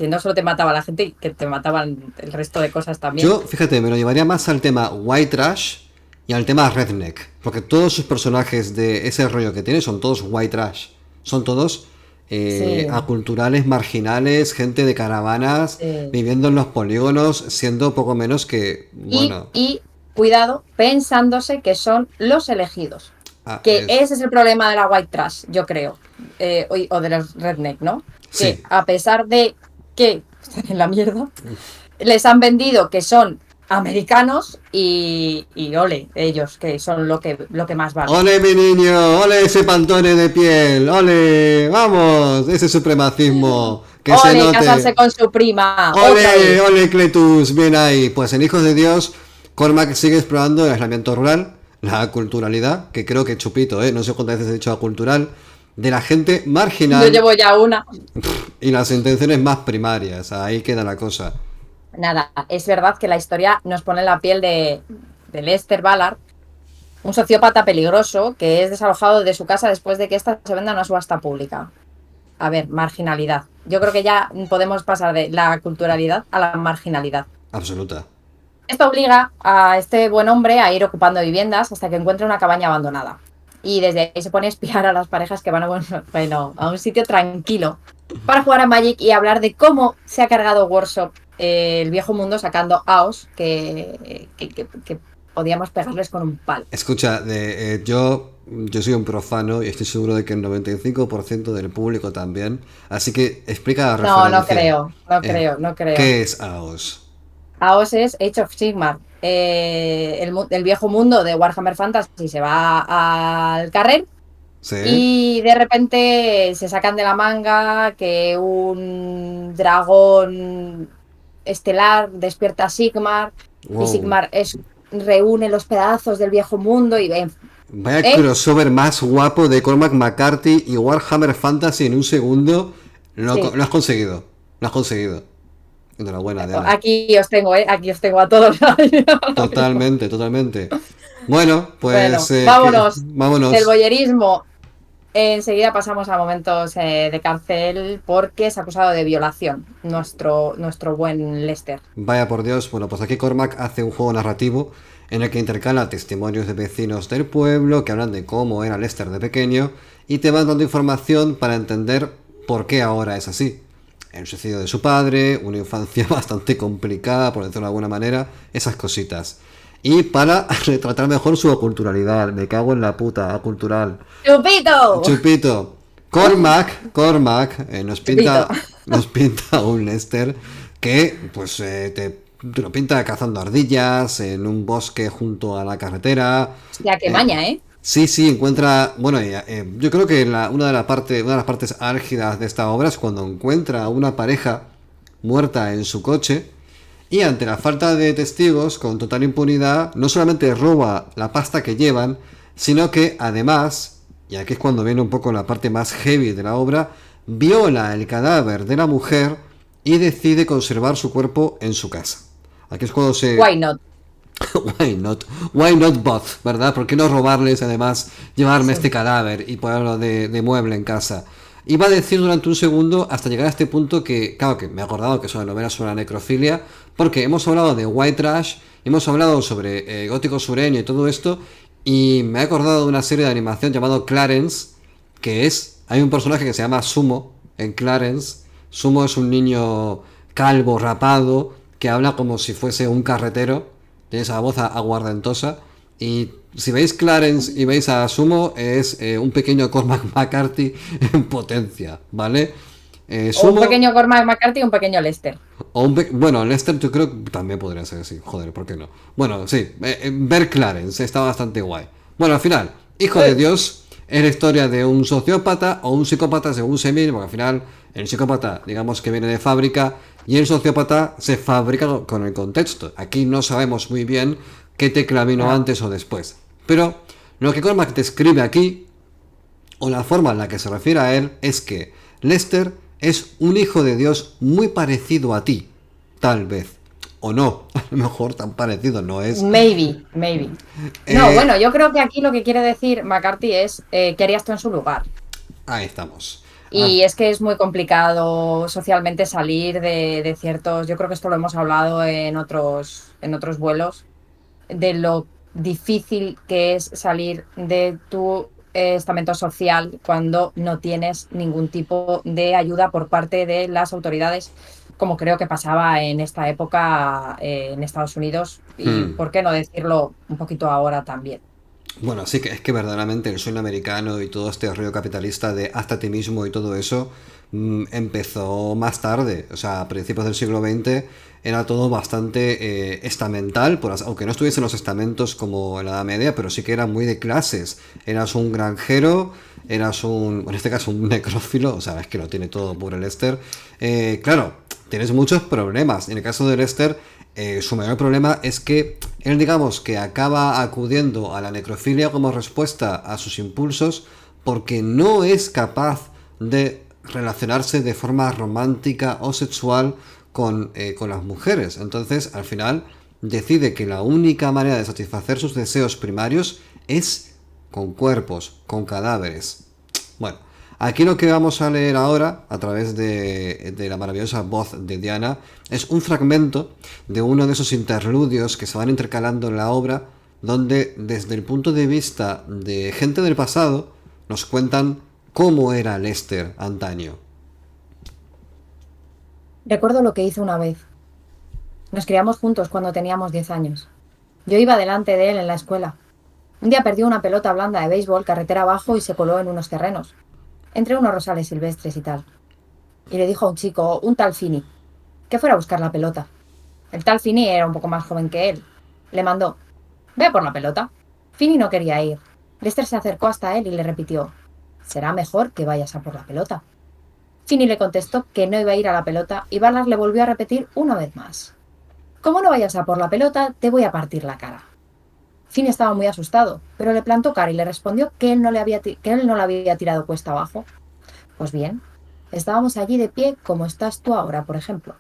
no solo te mataba a la gente, que te mataban el resto de cosas también. Yo, fíjate, me lo llevaría más al tema white trash y al tema redneck. Porque todos sus personajes de ese rollo que tiene son todos white trash. Son todos Sí, aculturales, marginales, gente de caravanas, sí. viviendo en los polígonos, siendo poco menos que, Y, bueno, y cuidado, pensándose que son los elegidos. Que es... ese es el problema de la white trash, yo creo. O de los redneck, ¿no? Que Sí, a pesar de que están en la mierda, les han vendido que son americanos y ole, ellos, que son lo que más vale. ¡Ole mi niño! ¡Ole ese pantone de piel! ¡Ole! ¡Vamos! Ese supremacismo. Que se Ole, casarse note. con su prima, otra ¡Ole! vez. ¡Ole Cletus! Bien ahí. Pues en Hijos de Dios, Cormac sigue explorando el aislamiento rural, la culturalidad, que creo que chupito, ¿eh? No sé cuántas veces he dicho cultural, de la gente Yo marginal llevo ya una. y las intenciones más primarias. Ahí queda la cosa. Nada, es verdad que la historia nos pone en la piel de Lester Ballard, un sociópata peligroso que es desalojado de su casa después de que ésta se venda a una subasta pública. A ver, marginalidad. Yo creo que ya podemos pasar de la culturalidad a la marginalidad. Absoluta. Esto obliga a este buen hombre a ir ocupando viviendas hasta que encuentre una cabaña abandonada. Y desde ahí se pone a espiar a las parejas que van a, bueno, a un sitio tranquilo para jugar a Magic y hablar de cómo se ha cargado Workshop, el viejo mundo, sacando AOS que podíamos pegarles con un palo. Escucha, yo soy un profano y estoy seguro de que el 95% del público también. Así que explica la No, no referencia. creo, no Eh, creo, no creo. ¿Qué es AOS? AOS es Age of Sigmar. El viejo mundo de Warhammer Fantasy se va al carrer. ¿Sí? Y de repente se sacan de la manga que un dragón estelar despierta a Sigmar y Wow. Sigmar reúne los pedazos del viejo mundo y ven, Vaya ¿eh? crossover más guapo de Cormac McCarthy y Warhammer Fantasy en un segundo. Sí, Lo has conseguido. Lo has conseguido. Enhorabuena, Diana. aquí os tengo a todos. Totalmente, totalmente. Bueno, pues Bueno, vámonos del vámonos. boyerismo. Enseguida pasamos a momentos de cárcel porque es acusado de violación, nuestro buen Lester. Vaya por Dios, bueno, pues aquí Cormac hace un juego narrativo en el que intercala testimonios de vecinos del pueblo que hablan de cómo era Lester de pequeño y te van dando información para entender por qué ahora es así. El suicidio de su padre, una infancia bastante complicada, por decirlo de alguna manera, esas cositas. Y para retratar mejor su aculturalidad, me cago en la puta, acultural. ¡Chupito! Chupito. Cormac Chupito. nos pinta un Lester que pues te lo pinta cazando ardillas en un bosque junto a la carretera. Hostia, qué Eh, maña, ¿eh? sí, sí, encuentra, bueno, yo creo que una de las partes álgidas de esta obra es cuando encuentra a una pareja muerta en su coche y ante la falta de testigos, con total impunidad, no solamente roba la pasta que llevan, sino que además, y aquí es cuando viene un poco la parte más heavy de la obra, viola el cadáver de la mujer y decide conservar su cuerpo en su casa. Aquí es cuando Why se... not? Why not? Why not both, ¿verdad? ¿Por qué no robarles además, llevarme este Sí. cadáver y ponerlo de mueble en casa? Iba a decir durante un segundo hasta llegar a este punto que, claro, que me he acordado que es una novela sobre la necrofilia, porque hemos hablado de white trash, hemos hablado sobre gótico sureño y todo esto, y me he acordado de una serie de animación llamado Clarence, que es, hay un personaje que se llama Sumo en Clarence. Sumo es un niño calvo, rapado, que habla como si fuese un carretero, tiene esa voz aguardentosa, y si veis Clarence y veis a Sumo, es un pequeño Cormac McCarthy en potencia, ¿vale? O un Sumo, pequeño Cormac McCarthy y un pequeño Lester. bueno, Lester yo creo que también podría ser así, joder, ¿por qué no? Bueno, sí, ver Clarence está bastante guay. Bueno, al final, Hijo de Dios es la historia de un sociópata o un psicópata según se mire, porque al final el psicópata digamos que viene de fábrica y el sociópata se fabrica con el contexto. Aquí no sabemos muy bien qué tecla vino Ah. antes o después. Pero lo que Cormac describe aquí, o la forma en la que se refiere a él, es que Lester es un hijo de Dios muy parecido a ti, tal vez. O no, a lo mejor tan parecido no es. Maybe, maybe. No, Eh, bueno, yo creo que aquí lo que quiere decir McCarthy es ¿qué harías tú en su lugar? ahí estamos. Ah, Y es que es muy complicado socialmente salir de ciertos, yo creo que esto lo hemos hablado en otros vuelos, de lo difícil que es salir de tu estamento social cuando no tienes ningún tipo de ayuda por parte de las autoridades, como creo que pasaba en esta época en Estados Unidos y, Hmm. ¿por qué no decirlo un poquito ahora también? Bueno, sí que es que verdaderamente el sueño americano y todo este rollo capitalista de hasta ti mismo y todo eso empezó más tarde. O sea, a principios del siglo XX era todo bastante estamental, aunque no estuviese en los estamentos como en la Edad Media, pero sí que era muy de clases. Eras un granjero, eras en este caso, un necrófilo, o sea, es que lo tiene todo por el Lester. Claro, tienes muchos problemas. En el caso de Lester, su mayor problema es que él, digamos, que acaba acudiendo a la necrofilia como respuesta a sus impulsos porque no es capaz de relacionarse de forma romántica o sexual con las mujeres. Entonces, al final, decide que la única manera de satisfacer sus deseos primarios es con cuerpos, con cadáveres. Bueno, aquí lo que vamos a leer ahora, a través de la maravillosa voz de Diana, es un fragmento de uno de esos interludios que se van intercalando en la obra, donde desde el punto de vista de gente del pasado nos cuentan cómo era Lester antaño. Recuerdo lo que hizo una vez. Nos criamos juntos cuando teníamos 10 años. Yo iba delante de él en la escuela. Un día perdió una pelota blanda de béisbol carretera abajo y se coló en unos terrenos, entre unos rosales silvestres y tal. Y le dijo a un chico, un tal Fini, que fuera a buscar la pelota. El tal Fini era un poco más joven que él. Le mandó, ve a por la pelota. Fini no quería ir. Lester se acercó hasta él y le repitió, será mejor que vayas a por la pelota. Fini le contestó que no iba a ir a la pelota y Ballard le volvió a repetir una vez más, como no vayas a por la pelota, te voy a partir la cara. Finn estaba muy asustado, pero le plantó cara y le respondió que que él no la había tirado cuesta abajo. Pues bien, estábamos allí de pie como estás tú ahora, por ejemplo.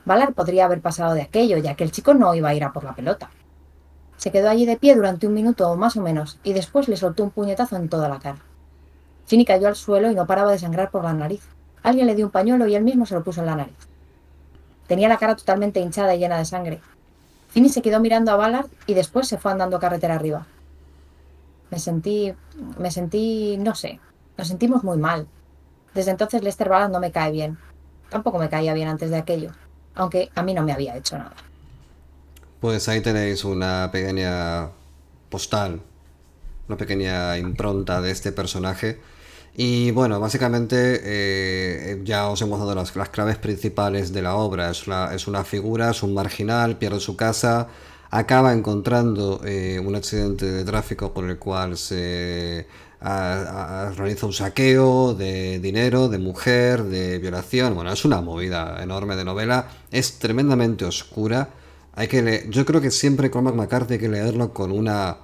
Ballard podría haber pasado de aquello, ya que el chico no iba a ir a por la pelota. Se quedó allí de pie durante un minuto o más o menos, y después le soltó un puñetazo en toda la cara. Finny cayó al suelo y no paraba de sangrar por la nariz. Alguien le dio un pañuelo y él mismo se lo puso en la nariz. Tenía la cara totalmente hinchada y llena de sangre. Finny se quedó mirando a Ballard y después se fue andando carretera arriba. Me sentí, no sé, nos sentimos muy mal. Desde entonces Lester Ballard no me cae bien. Tampoco me caía bien antes de aquello, aunque a mí no me había hecho nada. Pues ahí tenéis una pequeña postal, una pequeña impronta de este personaje. Y bueno, básicamente ya os hemos dado las claves principales de la obra. Es una figura, es un marginal, pierde su casa, acaba encontrando un accidente de tráfico por el cual se realiza un saqueo de dinero, de mujer, de violación. Bueno, es una movida enorme de novela, es tremendamente oscura. Yo creo que siempre Cormac McCarthy hay que leerlo con una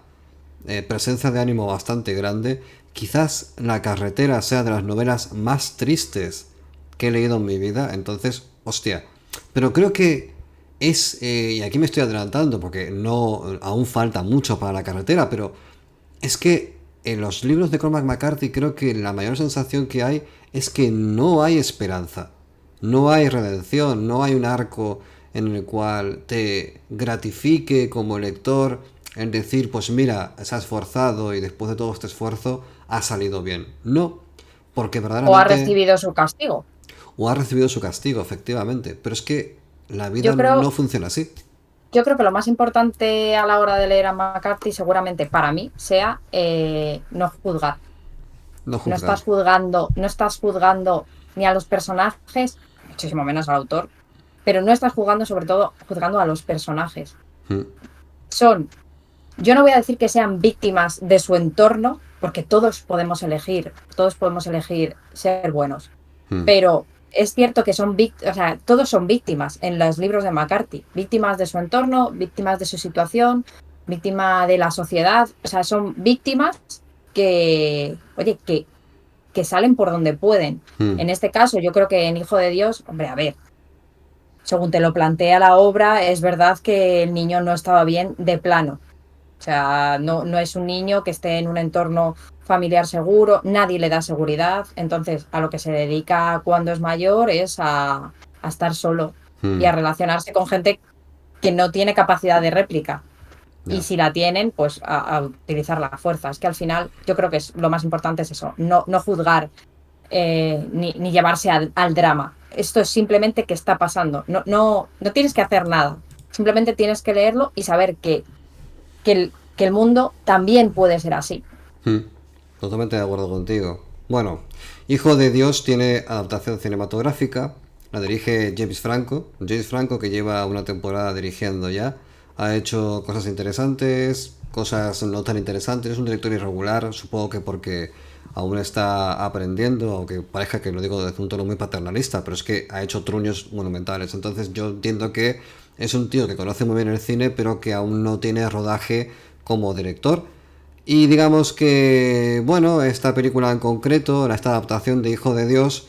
presencia de ánimo bastante grande. Quizás La carretera sea de las novelas más tristes que he leído en mi vida. Entonces, hostia. Pero creo que y aquí me estoy adelantando porque no aún falta mucho para La carretera, pero es que en los libros de Cormac McCarthy creo que la mayor sensación que hay es que no hay esperanza, no hay redención, no hay un arco en el cual te gratifique como lector en decir, pues mira, se ha esforzado y después de todo este esfuerzo ha salido bien. No, porque O ha verdaderamente recibido su castigo. o ha recibido su castigo, efectivamente, pero es que la vida Yo no creo, funciona así. yo creo que lo más importante a la hora de leer a McCarthy, seguramente para mí, sea no juzgar. No juzgar. No estás juzgando ni a los personajes, muchísimo menos al autor, pero no estás juzgando, sobre todo, juzgando a los personajes. Mm, Son, yo no voy a decir que sean víctimas de su entorno, porque todos podemos elegir ser buenos, mm, pero es cierto que o sea, todos son víctimas en los libros de McCarthy, víctimas de su entorno, víctimas de su situación, víctima de la sociedad, o sea, son víctimas que, oye, que salen por donde pueden. mm. En este caso, yo creo que en Hijo de Dios, hombre, a ver, según te lo plantea la obra, es verdad que el niño no estaba bien de plano. O sea, no es un niño que esté en un entorno familiar seguro, nadie le da seguridad, entonces a lo que se dedica cuando es mayor es a estar solo y Mm. a relacionarse con gente que no tiene capacidad de réplica. Y Ya. si la tienen, pues a utilizar la fuerza. Es que al final yo creo que lo más importante es eso, no juzgar ni llevarse al drama. Esto es simplemente que está pasando. No tienes que hacer nada. Simplemente tienes que leerlo y saber que el mundo también puede ser así. Mm, Totalmente de acuerdo contigo. Bueno, Hijo de Dios tiene adaptación cinematográfica, la dirige James Franco. James Franco, que lleva una temporada dirigiendo ya, ha hecho cosas interesantes, cosas no tan interesantes. Es un director irregular, supongo que porque aún está aprendiendo, aunque parezca que lo digo desde un tono muy paternalista, pero es que ha hecho truños monumentales. Entonces yo entiendo que es un tío que conoce muy bien el cine, pero que aún no tiene rodaje como director. Y digamos que, bueno, esta película en concreto, esta adaptación de Hijo de Dios,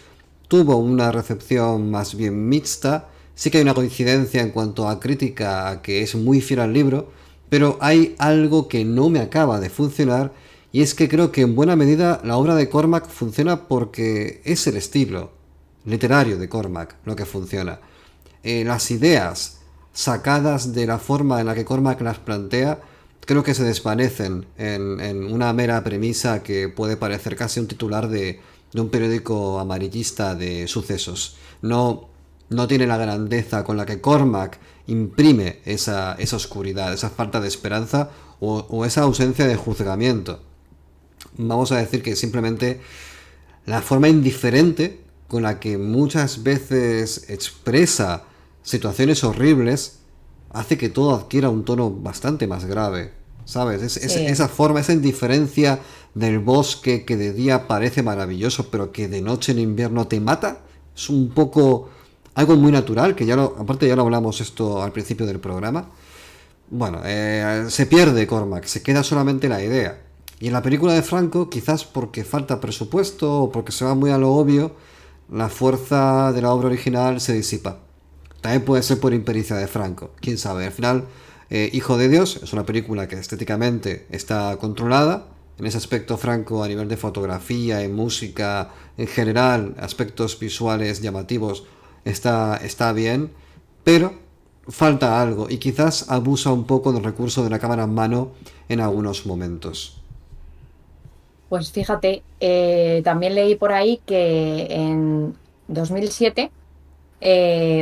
tuvo una recepción más bien mixta. Sí que hay una coincidencia en cuanto a crítica, a que es muy fiel al libro, pero hay algo que no me acaba de funcionar, y es que creo que en buena medida la obra de Cormac funciona porque es el estilo literario de Cormac lo que funciona. Las ideas sacadas de la forma en la que Cormac las plantea, creo que se desvanecen en una mera premisa que puede parecer casi un titular de un periódico amarillista de sucesos. No tiene la grandeza con la que Cormac imprime esa oscuridad, esa falta de esperanza o esa ausencia de juzgamiento. Vamos a decir que simplemente la forma indiferente con la que muchas veces expresa situaciones horribles hace que todo adquiera un tono bastante más grave. ¿Sabes? Sí, Esa forma, esa indiferencia del bosque que de día parece maravilloso, pero que de noche en invierno te mata, es un poco algo muy natural, que aparte ya lo hablamos esto al principio del programa. Bueno, se pierde Cormac, se queda solamente la idea. Y en la película de Franco, quizás porque falta presupuesto o porque se va muy a lo obvio, la fuerza de la obra original se disipa. También puede ser por impericia de Franco, quién sabe. Al final, Hijo de Dios es una película que estéticamente está controlada. En ese aspecto, Franco, a nivel de fotografía y música, en general, aspectos visuales llamativos, está bien. Pero falta algo y quizás abusa un poco del recurso de la cámara en mano en algunos momentos. pues fíjate, también leí por ahí que en 2007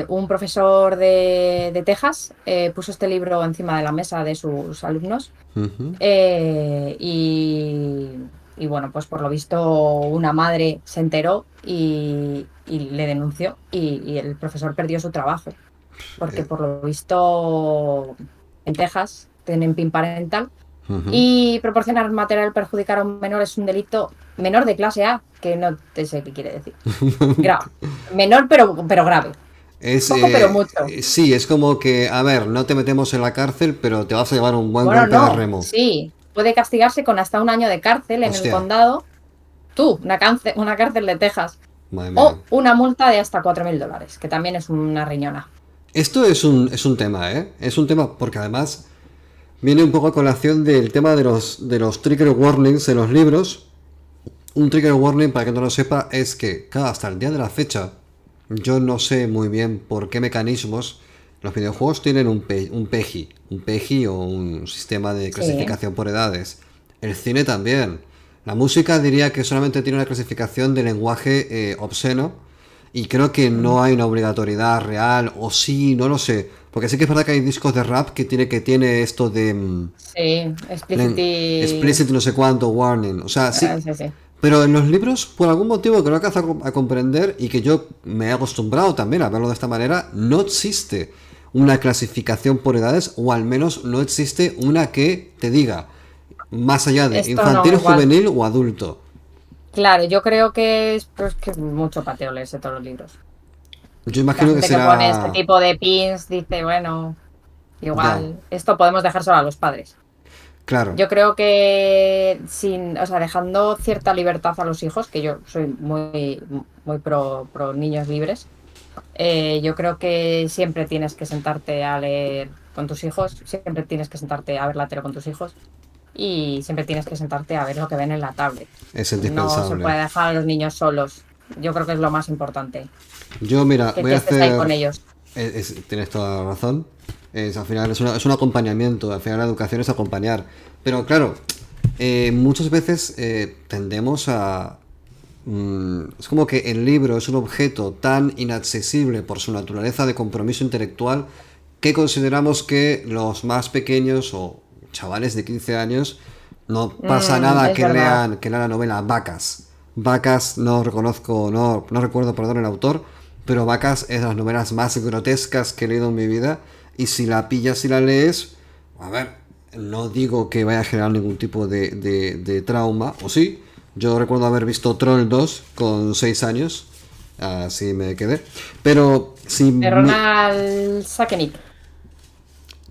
un profesor de Texas puso este libro encima de la mesa de sus alumnos Ujú. eh, y, y bueno, pues por lo visto una madre se enteró y le denunció y el profesor perdió su trabajo porque Eh, por lo visto en Texas tienen PIN parental ujú. y proporcionar material perjudicar a un menor es un delito menor de clase A, que no te sé qué quiere decir. Grave. Menor pero grave. Es, Poco pero mucho. sí, es como que, a ver, no te metemos en la cárcel, pero te vas a llevar un buen Bueno, golpe de no, remo. sí. Puede castigarse con hasta un año de cárcel en el Hostia, condado. Tú, una cárcel de Texas. madre mía. O una multa de hasta $4.000, que también es una riñona. Esto es un tema, ¿eh? Es un tema porque además viene un poco a colación del tema de los trigger warnings en los libros. Un trigger warning, para que no lo sepa, es que, claro, hasta el día de la fecha, yo no sé muy bien por qué mecanismos los videojuegos tienen un PEGI, un PEGI o un sistema de Sí. clasificación por edades. El cine también. La música diría que solamente tiene una clasificación de lenguaje obsceno y creo que Mm. no hay una obligatoriedad real, o sí, no lo sé. Porque sí que es verdad que hay discos de rap que tiene esto de Sí, explicit. explicit no sé cuánto warning. O sea, sí, Sí, sí. pero en los libros, por algún motivo que no alcanzo a comprender y que yo me he acostumbrado también a verlo de esta manera, no existe una clasificación por edades, o al menos no existe una que te diga más allá de Esto no, infantil, igual. juvenil o adulto. Claro, yo creo que es pues, que es mucho pateo leerse todos los libros. Yo La imagino que gente que pone este será... tipo de pins dice, bueno, Ya, igual, esto podemos dejárselo a los padres. claro. Yo creo que o sea, dejando cierta libertad a los hijos, que yo soy muy pro niños libres, yo creo que siempre tienes que sentarte a leer con tus hijos, siempre tienes que sentarte a ver la tele con tus hijos y siempre tienes que sentarte a ver lo que ven en la tablet. Es No se indispensable. puede dejar a los niños solos. Yo creo que es lo más importante, Yo, mira, que estés ahí con ellos. Tienes toda la razón. Al final es un acompañamiento, al final la educación es acompañar. Pero claro, muchas veces tendemos a... es como que el libro es un objeto tan inaccesible por su naturaleza de compromiso intelectual que consideramos que los más pequeños o chavales de 15 años no pasa nada Es verdad. que lean la novela Vacas. Vacas, no reconozco, no recuerdo, perdón, el autor, pero Vacas es de las novelas más grotescas que he leído en mi vida. Y si la pillas y la lees, a ver, no digo que vaya a generar ningún tipo de trauma, o sí. Yo recuerdo haber visto Troll 2 con 6 años, así me quedé. Pero si De me... Ronald Sakenik.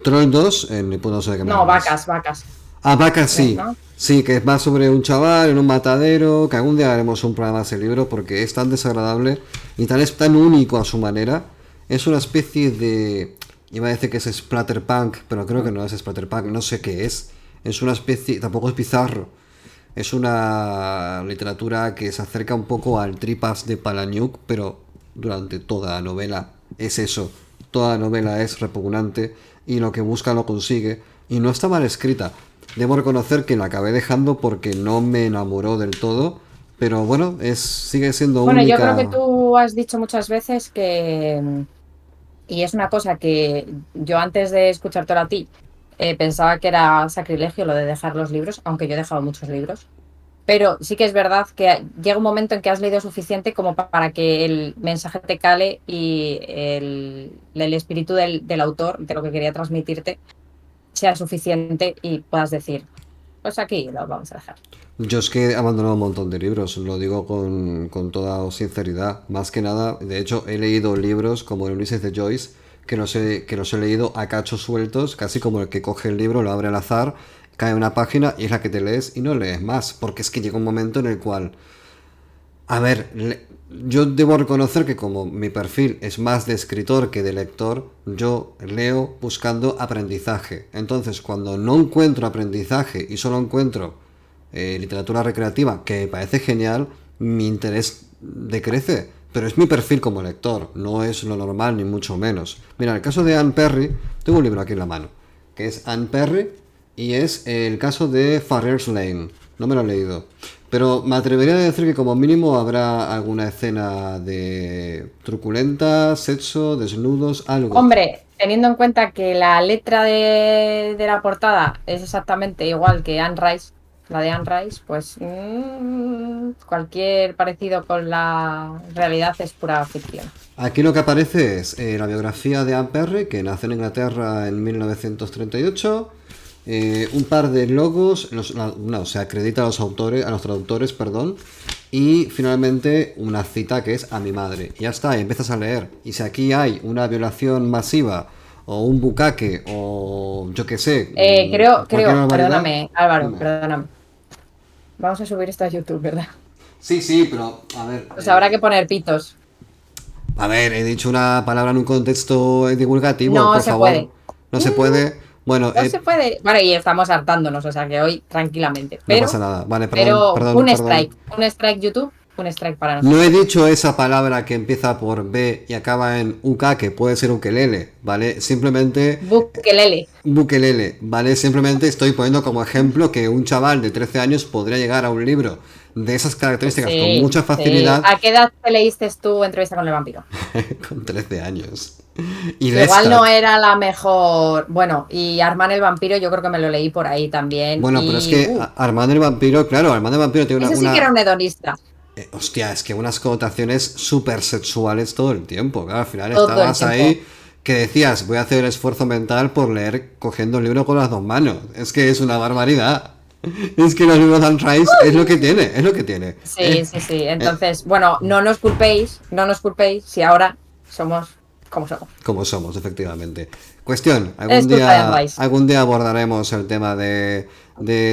Troll 2, pues no sé de qué me No, hablas. vacas, vacas. Ah, Vacas ¿Ves, sí. no? Sí, que es más sobre un chaval en un matadero, que algún día haremos un programa de ese libro porque es tan desagradable y es tan único a su manera. Es una especie de... Iba a decir que es Splatterpunk, pero creo que no es Splatterpunk, no sé qué es. Es una especie... Tampoco es bizarro. Es una literatura que se acerca un poco al Tripas de Palahniuk, pero durante toda la novela es eso. Toda la novela es repugnante y lo que busca lo consigue. Y no está mal escrita. Debo reconocer que la acabé dejando porque no me enamoró del todo. Pero bueno, sigue siendo Bueno, yo creo que única. tú has dicho muchas veces que, y es una cosa que yo antes de escuchártelo a ti, pensaba que era sacrilegio lo de dejar los libros, aunque yo he dejado muchos libros. Pero sí que es verdad que llega un momento en que has leído suficiente como para que el mensaje te cale y el espíritu del autor, de lo que quería transmitirte, sea suficiente y puedas decir, pues aquí lo vamos a dejar. Yo es que he abandonado un montón de libros, lo digo con toda sinceridad. Más que nada, de hecho, he leído libros como el Ulises de Joyce, que los he leído a cachos sueltos, casi como el que coge el libro, lo abre al azar, cae una página y es la que te lees y no lees más. Porque es que llega un momento en el cual a ver, yo debo reconocer que como mi perfil es más de escritor que de lector, yo leo buscando aprendizaje. Entonces, cuando no encuentro aprendizaje y solo encuentro literatura recreativa, que me parece genial, mi interés decrece. Pero es mi perfil como lector, no es lo normal ni mucho menos. Mira, el caso de Anne Perry, tengo un libro aquí en la mano, que es Anne Perry y es el caso de Farrier's Lane. No me lo he leído. Pero me atrevería a decir que como mínimo habrá alguna escena de truculenta, sexo, desnudos, algo. Hombre, teniendo en cuenta que la letra de la portada es exactamente igual que Anne Rice, la de Anne Rice, pues cualquier parecido con la realidad es pura ficción. Aquí lo que aparece es la biografía de Anne Perry, que nació en Inglaterra en 1938. Un par de logos, no, se acredita a los autores, a los traductores, perdón, y finalmente una cita que es a mi madre. Y ya está, y empiezas a leer. Y si aquí hay una violación masiva, o un bucaque, o yo qué sé, cualquier barbaridad, Perdóname, Álvaro, dime. perdóname. Vamos a subir esto a YouTube, ¿verdad? Sí, sí, pero a ver, Pues habrá que poner pitos. he dicho una palabra en un contexto divulgativo, No por se favor. puede. No se puede. Bueno, No se puede. Bueno, y estamos hartándonos, o sea que hoy tranquilamente. no pasa nada. Vale, perdón, Pero perdón, perdón. un strike YouTube, un strike para No he nosotros. dicho esa palabra que empieza por B y acaba en UK, que puede ser ukelele, ¿vale? Simplemente Bukelele. bukelele, ¿vale? Simplemente estoy poniendo como ejemplo que un chaval de 13 años podría llegar a un libro de esas características con Sí, mucha sí. facilidad ¿A qué edad te leíste tu entrevista con el vampiro? con 13 años. Y Que igual no Lestat. era la mejor. Bueno, y Armand el vampiro, yo creo que me lo leí por ahí también. Bueno, pero es Y que Armando el vampiro, claro, Armando el vampiro tiene ese sí que era un hedonista. hostia, es que unas connotaciones súper sexuales todo el tiempo. Claro, al final Todo el estabas tiempo. ahí que decías, voy a hacer el esfuerzo mental por leer cogiendo el libro con las dos manos. Es que es una barbaridad. Es que los libros de Anne Rice es lo que tiene, es lo que tiene. Sí, sí, sí. Eh, Entonces, bueno, no nos culpéis si ahora somos como somos. como somos, efectivamente. Cuestión, Es culpa de Anne Rice. algún día abordaremos el tema de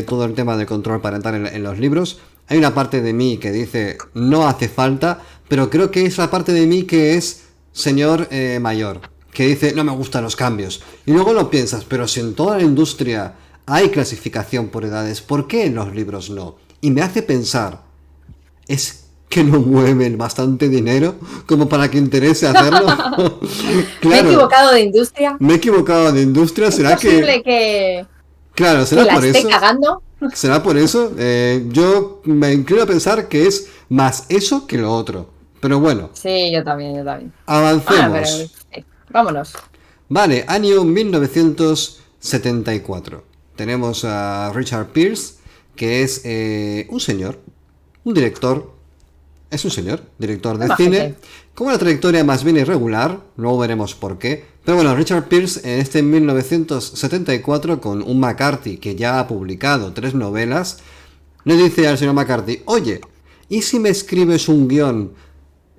todo el tema del control parental en los libros. Hay una parte de mí que dice no hace falta, pero creo que es la parte de mí que es señor mayor, que dice no me gustan los cambios. Y luego lo piensas, pero si en toda la industria hay clasificación por edades, ¿por qué en los libros no? Y me hace pensar, es que no mueven bastante dinero como para que interese hacerlo. Me he Claro, equivocado de industria. me he equivocado de industria. Es ¿Será posible que... Claro, que será la por esté eso? cagando. ¿Será por eso? Yo me inclino a pensar que es más eso que lo otro. Pero bueno, Sí, yo también, yo también. Ah, pero avancemos. sí, vámonos. Vale, año 1974. Tenemos a Richard Pierce, que es un señor, un director, es un señor, director Qué de cine, majete. con una trayectoria más bien irregular, luego veremos por qué. Pero bueno, Richard Pierce en este 1974, con un McCarthy que ya ha publicado 3 novelas, le dice al señor McCarthy, oye, ¿y si me escribes un guión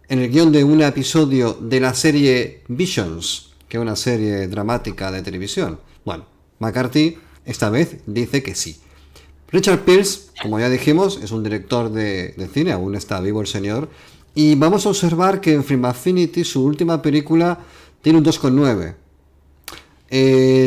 en el guión de un episodio de la serie Visions, que es una serie dramática de televisión? Bueno, McCarthy esta vez dice que sí. Richard Pierce, como ya dijimos, es un director de cine, aún está vivo el señor, y vamos a observar que en Film Affinity su última película tiene un 2,9.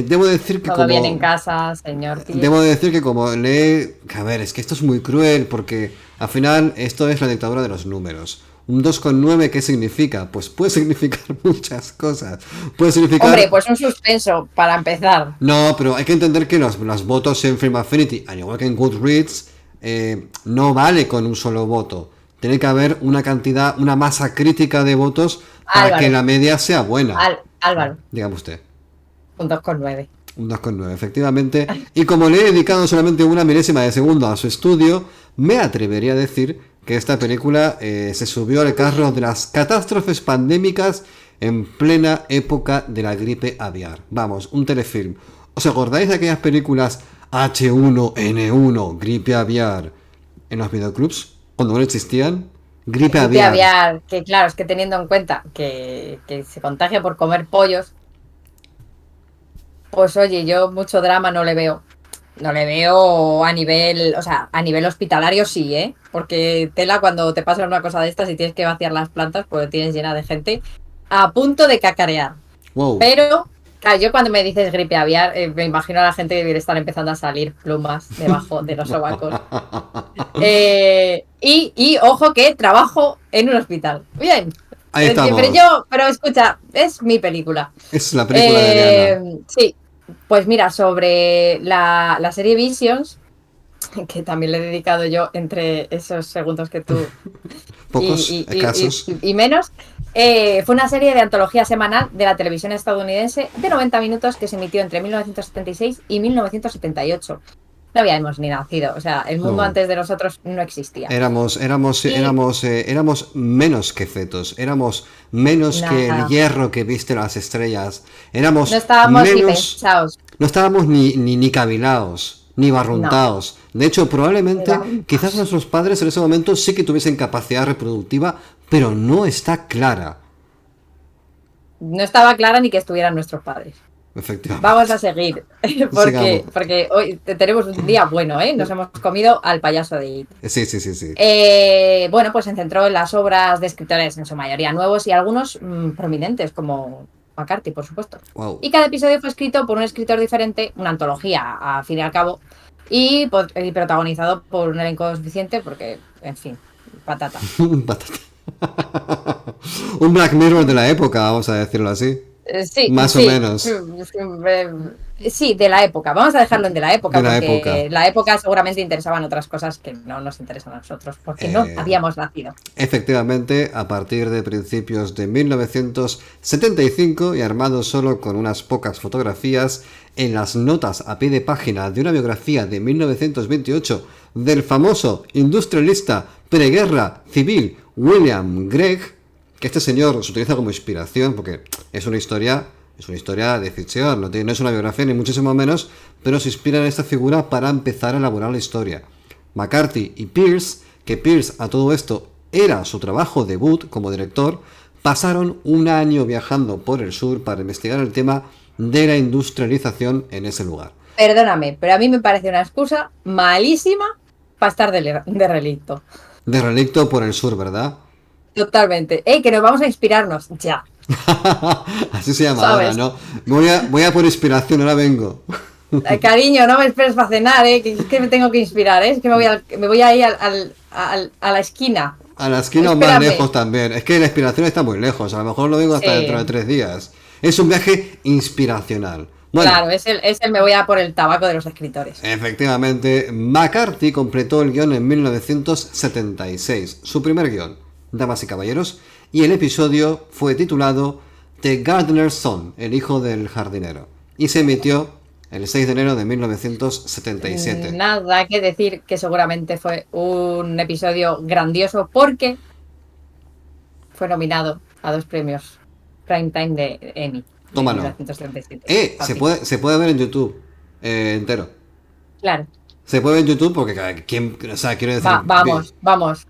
Debo decir que Todo bien en como casa, señor Debo Pierce. decir que como lee... A ver, es que esto es muy cruel porque al final esto es la dictadura de los números. Un 2,9, ¿qué significa? Pues puede significar muchas cosas. Puede Hombre, significar... pues un suspenso para empezar. No, pero hay que entender que los votos en Film Affinity, al igual que en Goodreads, no vale con un solo voto. Tiene que haber una cantidad, una masa crítica de votos para que Álvaro, la media sea buena. Álvaro, Dígame usted. un 2,9. Un 2,9, efectivamente. Y como le he dedicado solamente una milésima de segundo a su estudio, me atrevería a decir que esta película se subió al carro de las catástrofes pandémicas en plena época de la gripe aviar. Vamos, un telefilm. ¿Os acordáis de aquellas películas H1N1, gripe aviar, en los videoclubs? Cuando no existían. Gripe Gripe aviar. aviar, que claro, es que teniendo en cuenta que se contagia por comer pollos, pues oye, yo mucho drama no le veo. No le veo a nivel, o sea, a nivel hospitalario sí, ¿eh? Porque tela cuando te pasa una cosa de estas y tienes que vaciar las plantas porque tienes llena de gente a punto de cacarear. Wow. Pero, claro, yo cuando me dices gripe aviar, me imagino a la gente que debe estar empezando a salir plumas debajo de los sobacos. Y ojo que trabajo en un hospital. Bien. Ahí estamos. Pero escucha, es mi película. Es la película de Diana. Sí, pues mira, sobre la serie Visions, que también le he dedicado yo entre esos segundos que tú Pocos, escasos. y menos, fue una serie de antología semanal de la televisión estadounidense de 90 minutos que se emitió entre 1976 y 1978. No habíamos ni nacido, o sea, el mundo No. antes de nosotros no existía. Y Éramos menos que fetos, éramos menos que el nada, hierro que viste las estrellas, no éramos estábamos ni menos, pensados. no estábamos ni cavilaos, ni No, barruntaos. De hecho, probablemente, quizás levantaos. nuestros padres en ese momento sí que tuviesen capacidad reproductiva, pero no está clara, No estaba clara ni que estuvieran nuestros padres. efectivamente. Vamos a seguir, Sigamos. porque hoy tenemos un día bueno, ¿eh? Nos hemos comido al payaso de It. Sí, sí, sí, sí. Bueno, pues se centró en las obras de escritores, en su mayoría nuevos y algunos prominentes, como McCarthy, por supuesto. Wow. Y cada episodio fue escrito por un escritor diferente, una antología, a fin y al cabo, y protagonizado por un elenco suficiente, porque, en fin, patata. Patata. Un Black Mirror de la época, vamos a decirlo así. Sí, Más o sí, menos. sí, de la época. Vamos a dejarlo en de la De época, la época. porque la época seguramente interesaban otras cosas que no nos interesan a nosotros, porque no Eh, habíamos nacido. Efectivamente, a partir de principios de 1975 y armado solo con unas pocas fotografías, en las notas a pie de página de una biografía de 1928 del famoso industrialista preguerra civil William Gregg, que este señor se utiliza como inspiración porque es una historia de ficción, no es una biografía ni muchísimo menos, pero se inspira en esta figura para empezar a elaborar la historia. McCarthy y Pierce, que Pierce a todo esto era su trabajo debut como director, pasaron un año viajando por el sur para investigar el tema de la industrialización en ese lugar. Perdóname, pero a mí me parece una excusa malísima para estar de relicto. De relicto por el sur, ¿verdad? Totalmente. ¡Ey, que nos vamos a inspirarnos! Ya, Así se llama ahora, ¿sabes? ¿no? Voy a por inspiración, ahora vengo. Cariño, no me esperes para cenar, que es que me tengo que inspirar, es que me voy a ir a la esquina. A la esquina o más Espérame. lejos también. Es que la inspiración está muy lejos. A lo mejor lo digo hasta dentro de Sí, 3 días. Es un viaje inspiracional. Bueno, claro, es el me voy a por el tabaco de los escritores. efectivamente, McCarthy completó el guión en 1976. Su primer guión, damas y caballeros. Y el episodio fue titulado The Gardener's Son, el hijo del jardinero. Y se emitió el 6 de enero de 1977. Nada que decir que seguramente fue un episodio grandioso porque fue nominado a 2 premios Primetime de Emmy de Tómalo. 1937. Se Fácil. puede, se puede ver en YouTube entero. Claro. Se puede ver en YouTube porque, ¿quién? O sea, quiero decir, Vamos.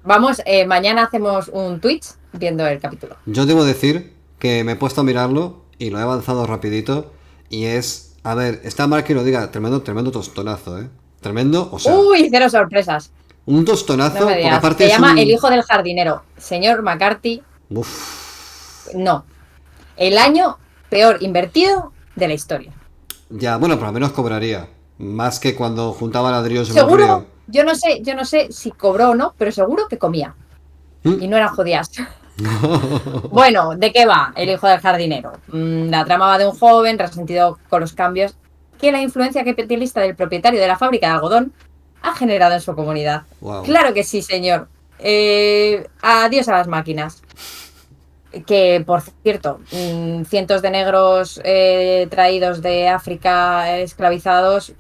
Mañana hacemos un Twitch viendo el capítulo. yo debo decir que me he puesto a mirarlo y lo he avanzado rapidito y es, a ver, está mal que lo diga, tremendo tostonazo, ¿eh? Tremendo, o sea, Uy, cero sorpresas. un No tostonazo me porque digas. aparte Se es llama El un... hijo del jardinero. Señor McCarthy, Uf, no. El año peor invertido de la historia. ya, bueno, por lo menos cobraría. Más que cuando juntaba ladrillos en un río. Seguro, yo no sé si cobró o no, pero seguro que comía. ¿Mm? Y no eran judías. Bueno, ¿de qué va El hijo del jardinero? La trama va de un joven resentido con los cambios que la influencia capitalista del propietario de la fábrica de algodón ha generado en su comunidad. Wow. Claro que sí, señor. Adiós a las máquinas. Que, por cierto, cientos de negros traídos de África esclavizados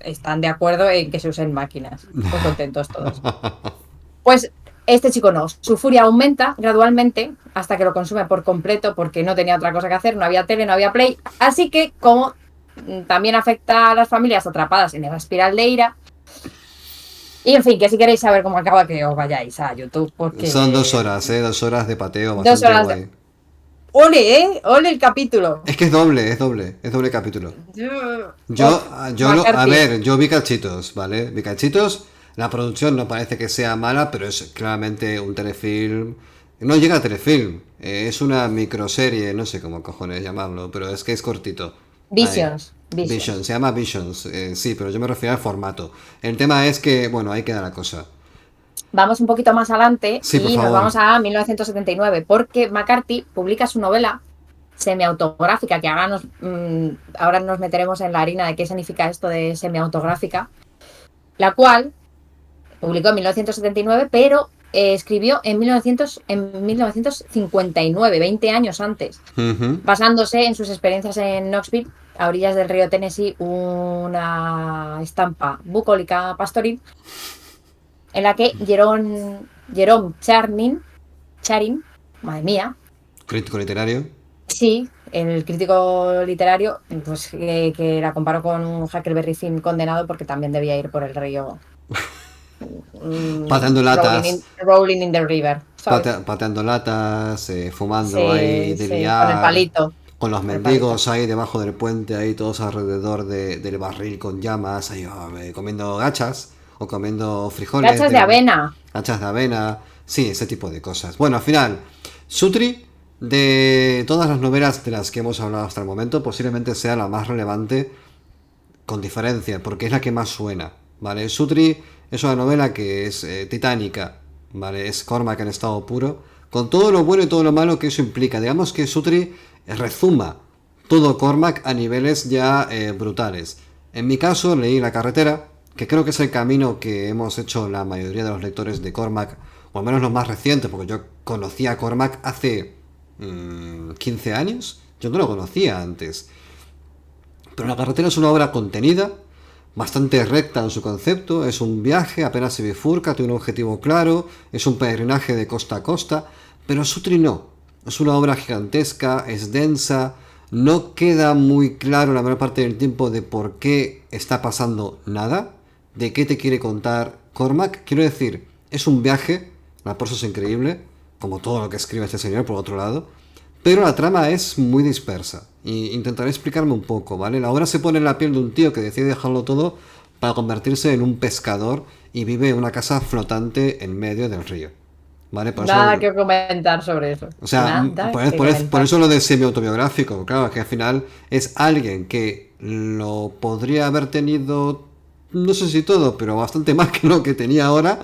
están de acuerdo en que se usen máquinas. Muy contentos todos. Pues este chico no. Su furia aumenta gradualmente hasta que lo consume por completo porque no tenía otra cosa que hacer, no había tele, no había play. Así que, como también afecta a las familias atrapadas en esa espiral de ira. Y en fin, que si queréis saber cómo acaba, que os vayáis a YouTube Son porque 2 horas de pateo 2 horas bastante de... guay. ¡Ole, ¡Ole el capítulo! Es que es doble capítulo. A McCarthy. ver, yo vi cachitos, ¿vale? Vi cachitos, la producción no parece que sea mala, pero es claramente un telefilm. No llega a telefilm, es una microserie, no sé cómo cojones llamarlo, pero es que es cortito. Ahí. Visions. Se llama Visions, sí, pero yo me refiero al formato. El tema es que, bueno, ahí queda la cosa. Vamos un poquito más adelante Sí, por y nos favor. vamos a 1979 porque McCarthy publica su novela semiautográfica, que ahora nos meteremos en la harina de qué significa esto de semiautográfica, la cual publicó en 1979, pero escribió en 1959, 20 años antes, Ujú. basándose en sus experiencias en Knoxville, a orillas del río Tennessee, una estampa bucólica pastoril, en la que Jerome Charin, madre mía, Crítico literario. sí, el crítico literario, pues que la comparó con un Huckleberry Finn condenado porque también debía ir por el río Pateando latas. rolling in the river, ¿sabes? Pateando latas, fumando ahí Sí, de sí, con el liar, palito, con los con el palito. mendigos ahí debajo del puente, ahí todos alrededor del barril con llamas, ahí comiendo gachas o comiendo frijoles, Gachas de avena. gachas de avena, sí, ese tipo de cosas. Bueno, al final, Sutri, de todas las novelas de las que hemos hablado hasta el momento, posiblemente sea la más relevante con diferencia, porque es la que más suena, ¿vale? Sutri es una novela que es titánica, ¿vale? Es Cormac en estado puro, con todo lo bueno y todo lo malo que eso implica. Digamos que Sutri rezuma todo Cormac a niveles ya brutales. En mi caso leí La carretera, que creo que es el camino que hemos hecho la mayoría de los lectores de Cormac, o al menos los más recientes, porque yo conocí a Cormac hace 15 años, yo no lo conocía antes. Pero La carretera es una obra contenida, bastante recta en su concepto, es un viaje, apenas se bifurca, tiene un objetivo claro, es un peregrinaje de costa a costa, pero Sutri no. Es una obra gigantesca, es densa, no queda muy claro la mayor parte del tiempo de por qué está pasando nada, de qué te quiere contar Cormac. Quiero decir, es un viaje, la prosa es increíble, como todo lo que escribe este señor por otro lado, pero la trama es muy dispersa. Y intentaré explicarme un poco, ¿vale? La obra se pone en la piel de un tío que decide dejarlo todo para convertirse en un pescador y vive en una casa flotante en medio del río, ¿vale? Nada que comentar sobre eso. O sea, Nada que por comentar. eso lo de semi-autobiográfico, claro, que al final es alguien que lo podría haber tenido, no sé si todo, pero bastante más que lo que tenía ahora,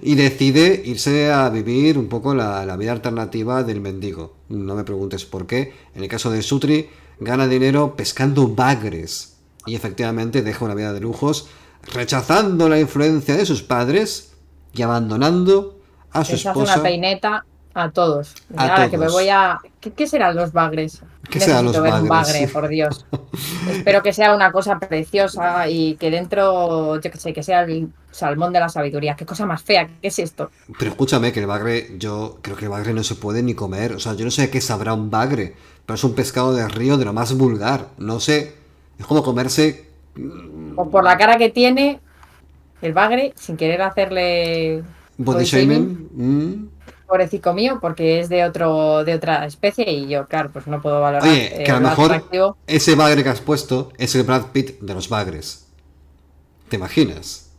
y decide irse a vivir un poco la vida alternativa del mendigo. No me preguntes por qué. En el caso de Sutri, gana dinero pescando bagres, y efectivamente deja una vida de lujos, rechazando la influencia de sus padres y abandonando a su Les hace una esposa. peineta a todos. A Ahora que me voy todos. a... ¿Qué serán los bagres? ¿Qué sean Necesito los ver un bagres? bagre, por Dios. Espero que sea una cosa preciosa y que dentro, yo qué sé, que sea el salmón de la sabiduría. Qué cosa más fea, ¿qué es esto? Pero escúchame, que el bagre, yo creo que el bagre no se puede ni comer. O sea, yo no sé qué sabrá un bagre, pero es un pescado de río de lo más vulgar. No sé. Es como comerse. O por la cara que tiene el bagre, sin querer hacerle Body body shaming, shaming. Mm. pobrecito mío, porque es de otra especie y yo, claro, pues no puedo valorar Oye, que a lo lo mejor atractivo. ese bagre que has puesto es el Brad Pitt de los bagres. ¿Te imaginas?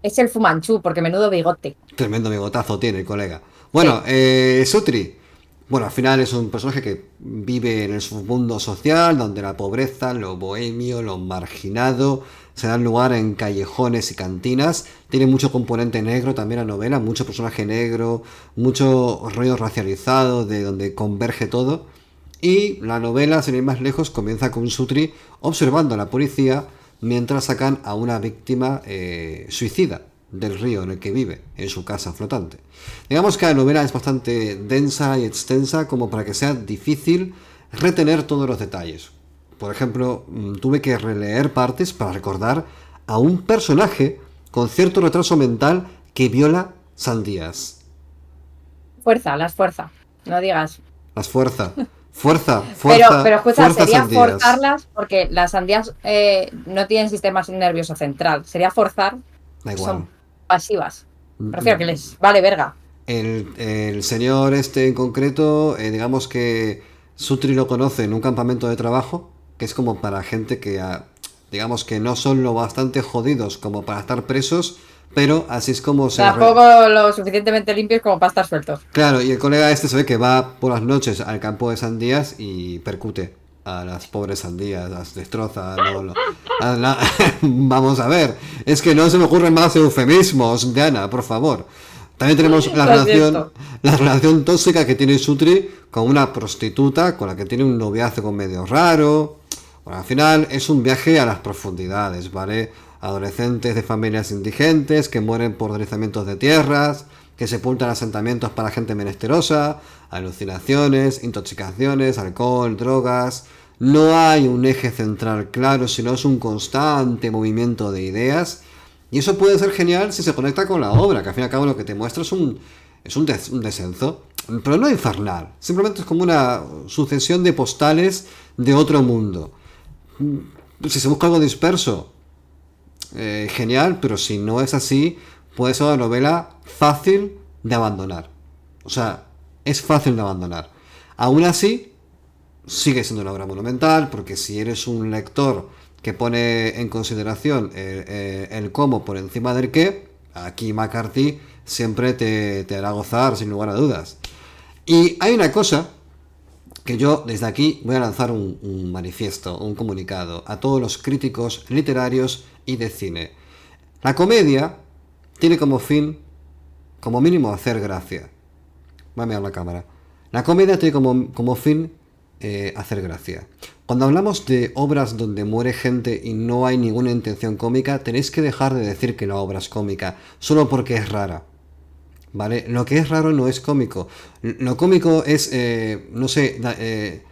Es el Fumanchu, porque menudo bigote. Tremendo bigotazo tiene el colega. Sí. Bueno, Sutri. Bueno, al final es un personaje que vive en el submundo social, donde la pobreza, lo bohemio, lo marginado se dan lugar en callejones y cantinas. Tiene mucho componente negro también la novela, mucho personaje negro, mucho rollo racializado, de donde converge todo. Y la novela, sin ir más lejos, comienza con Sutri observando a la policía mientras sacan a una víctima suicida del río en el que vive, en su casa flotante. Digamos que la novela es bastante densa y extensa como para que sea difícil retener todos los detalles. Por ejemplo, tuve que releer partes para recordar a un personaje con cierto retraso mental que viola sandías. Fuerza, las fuerza. No digas. Las fuerza. Fuerza, Pero fuerza, escucha, fuerza sería sandías. forzarlas porque las sandías no tienen sistema nervioso central. Sería forzar, Da igual. son pasivas. Prefiero que les vale verga. El señor este en concreto, digamos que Sutri lo conoce en un campamento de trabajo, que es como para gente que, digamos que no son lo bastante jodidos como para estar presos, pero así es como se... Tampoco lo suficientemente limpios como para estar sueltos. Claro, y el colega este se ve que va por las noches al campo de sandías y percute a las pobres sandías, las destroza, vamos a ver, es que no se me ocurren más eufemismos, Diana, por favor. También tenemos Lo siento. la relación tóxica que tiene Sutri con una prostituta con la que tiene un noviazgo medio raro. Bueno, al final es un viaje a las profundidades, ¿vale? Adolescentes de familias indigentes que mueren por deslizamientos de tierras, que sepultan asentamientos para gente menesterosa, alucinaciones, intoxicaciones, alcohol, drogas. No hay un eje central claro, sino es un constante movimiento de ideas. Y eso puede ser genial si se conecta con la obra, que al fin y al cabo lo que te muestra es un descenso, pero no infernal. Simplemente es como una sucesión de postales de otro mundo. Si se busca algo disperso, genial, pero si no es así, puede ser una novela fácil de abandonar. O sea, es fácil de abandonar. Aún así, sigue siendo una obra monumental, porque si eres un lector que pone en consideración el cómo por encima del qué, aquí McCarthy siempre te hará gozar sin lugar a dudas. Y hay una cosa que yo desde aquí voy a lanzar un manifiesto, un comunicado a todos los críticos literarios y de cine. La comedia tiene como fin, como mínimo, hacer gracia. Voy a mirar la cámara. La comedia tiene como fin hacer gracia. Cuando hablamos de obras donde muere gente y no hay ninguna intención cómica, tenéis que dejar de decir que la obra es cómica, solo porque es rara. ¿Vale? Lo que es raro no es cómico. Lo cómico es, no sé,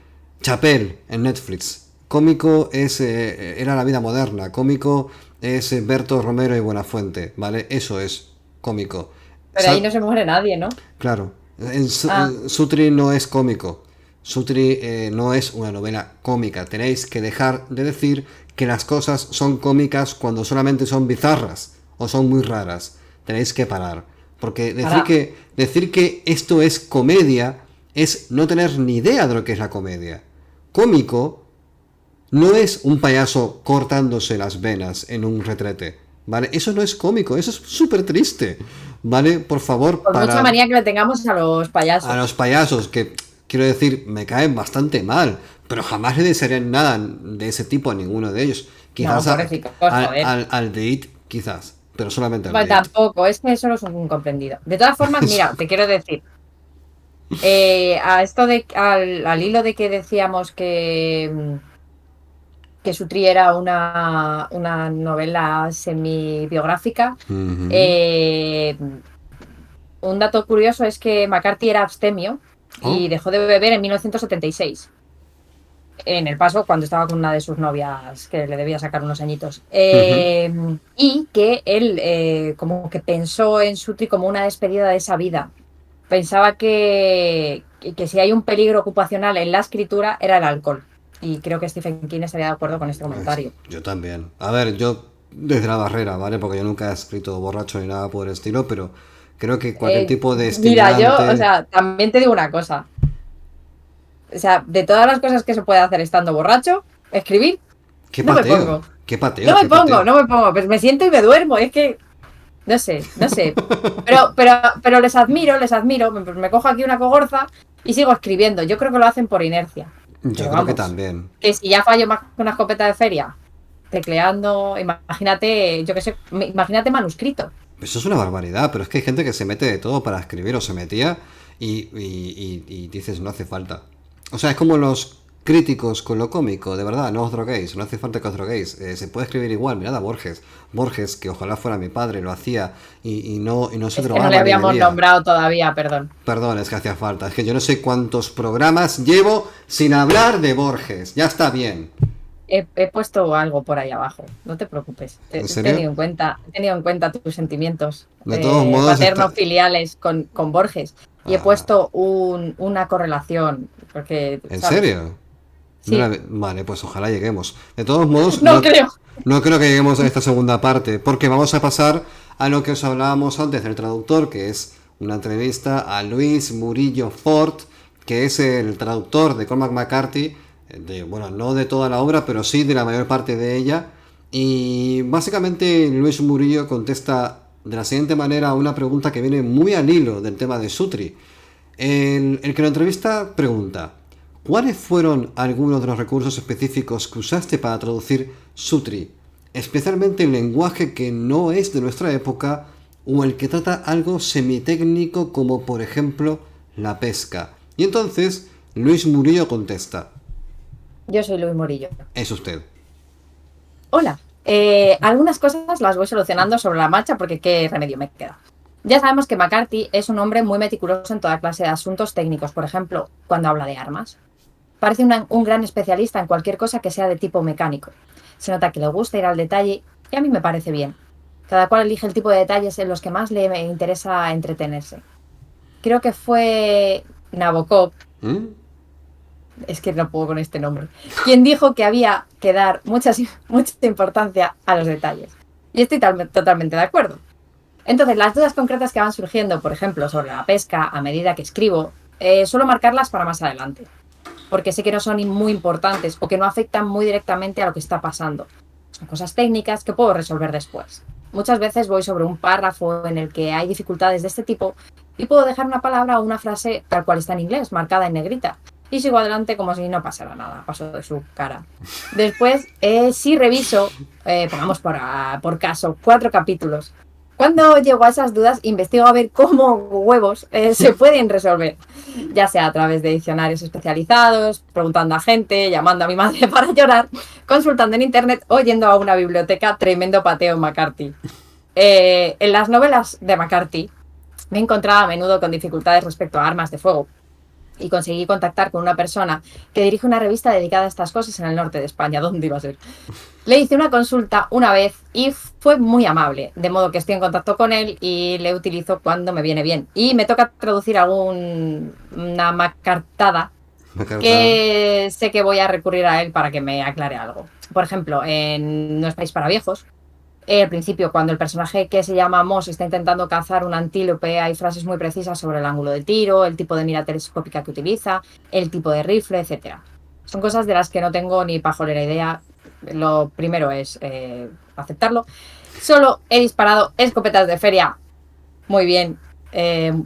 Chapel en Netflix. Cómico es Era la vida moderna. Cómico es Berto Romero y Buenafuente. ¿Vale? Eso es cómico. Pero ahí no se muere nadie, ¿no? Claro. Ah, Sutri no es cómico. Sutri no es una novela cómica. Tenéis que dejar de decir que las cosas son cómicas cuando solamente son bizarras o son muy raras. Tenéis que parar. Porque para. decir que esto es comedia es no tener ni idea de lo que es la comedia. Cómico no es un payaso cortándose las venas en un retrete. ¿Vale? Eso no es cómico, eso es súper triste. ¿vale? Por favor, Por mucha manía que le tengamos a los a payasos. los payasos, que quiero decir, me caen bastante mal, pero jamás le desearían nada de ese tipo a ninguno de ellos. No, Quizás pobrecito, joder. al de It, quizás, pero solamente al Bueno, de It. tampoco, es que solo es un incomprendido. De todas formas, mira, te quiero decir, a esto al hilo de que decíamos que Sutri era una novela semi-biográfica, Ujú. eh, un dato curioso es que McCarthy era abstemio y Oh, dejó de beber en 1976. En El Paso, cuando estaba con una de sus novias que le debía sacar unos añitos. ujú. Y que él como que pensó en Sutri como una despedida de esa vida. Pensaba que si hay un peligro ocupacional en la escritura era el alcohol. Y creo que Stephen King estaría de acuerdo con este comentario. Yo también. A ver, yo desde la barrera, ¿vale? Porque yo nunca he escrito borracho ni nada por el estilo, pero creo que cualquier tipo de Mira, yo, o estimulante... sea, también te digo una cosa. O sea, de todas las cosas que se puede hacer estando borracho, escribir, ¡Qué no me pateo! pongo. ¡Qué pateo! No me ¡Qué pongo, pateo! no me pongo. Pues me siento y me duermo. Es que, no sé, no sé. Pero les admiro. Me cojo aquí una cogorza y sigo escribiendo. Yo creo que lo hacen por inercia. Yo Pero creo que vamos, también. que si ya fallo más que una escopeta de feria, tecleando, imagínate, yo qué sé, imagínate manuscrito. Eso es una barbaridad, pero es que hay gente que se mete de todo para escribir o se metía y dices, no hace falta. O sea, es como los críticos con lo cómico, de verdad, no os droguéis, no hace falta que os droguéis. Se puede escribir igual, mirad a Borges. Borges, que ojalá fuera mi padre, lo hacía y no se Es que no le drogaba ni habíamos bebía. nombrado todavía, perdón. Perdón, es que hacía falta. Es que yo no sé cuántos programas llevo sin hablar de Borges. Ya está bien. He puesto algo por ahí abajo, no te preocupes. ¿En serio? He tenido en cuenta tus sentimientos De todos modos, está... paterno-filiales con Borges y he Ah, puesto una correlación, porque, ¿en ¿sabes? serio? Sí, Vale, pues ojalá lleguemos. De todos modos, no creo. no creo que lleguemos a esta segunda parte, porque vamos a pasar a lo que os hablábamos antes del traductor, que es una entrevista a Luis Murillo Fort, que es el traductor de Cormac McCarthy, bueno, no de toda la obra, pero sí de la mayor parte de ella. Y básicamente Luis Murillo contesta de la siguiente manera a una pregunta que viene muy al hilo del tema de Sutri. El que lo entrevista pregunta, ¿cuáles fueron algunos de los recursos específicos que usaste para traducir Sutri? Especialmente el lenguaje que no es de nuestra época o el que trata algo semitécnico como por ejemplo la pesca. Y entonces Luis Murillo contesta, Yo soy Luis Morillo. es usted. Hola. Algunas cosas las voy solucionando sobre la marcha porque qué remedio me queda. Ya sabemos que McCarthy es un hombre muy meticuloso en toda clase de asuntos técnicos, por ejemplo, cuando habla de armas. Parece un gran especialista en cualquier cosa que sea de tipo mecánico. Se nota que le gusta ir al detalle y a mí me parece bien. Cada cual elige el tipo de detalles en los que más le interesa entretenerse. Creo que fue Nabokov, ¿Mm? es que no puedo con este nombre, quien dijo que había que dar mucha importancia a los detalles. Y estoy totalmente de acuerdo. Entonces, las dudas concretas que van surgiendo, por ejemplo, sobre la pesca a medida que escribo, suelo marcarlas para más adelante, porque sé que no son muy importantes o que no afectan muy directamente a lo que está pasando. Son cosas técnicas que puedo resolver después. Muchas veces voy sobre un párrafo en el que hay dificultades de este tipo y puedo dejar una palabra o una frase tal cual está en inglés, marcada en negrita. Y sigo adelante como si no pasara nada, paso de su cara. Después, sí reviso, pongamos por caso, 4 capítulos. Cuando llego a esas dudas, investigo a ver cómo huevos se pueden resolver, ya sea a través de diccionarios especializados, preguntando a gente, llamando a mi madre para llorar, consultando en internet o yendo a una biblioteca. Tremendo pateo McCarthy. En las novelas de McCarthy me encontraba a menudo con dificultades respecto a armas de fuego y conseguí contactar con una persona que dirige una revista dedicada a estas cosas en el norte de España. ¿Dónde iba a ser? Le hice una consulta una vez y fue muy amable, de modo que estoy en contacto con él y le utilizo cuando me viene bien. Y me toca traducir una macartada Me carta... que sé que voy a recurrir a él para que me aclare algo. Por ejemplo, en No es país para viejos, al principio, cuando el personaje que se llama Moss está intentando cazar un antílope, hay frases muy precisas sobre el ángulo del tiro, el tipo de mira telescópica que utiliza, el tipo de rifle, etcétera. Son cosas de las que no tengo ni pajolera idea. Lo primero es aceptarlo. Solo he disparado escopetas de feria Muy bien,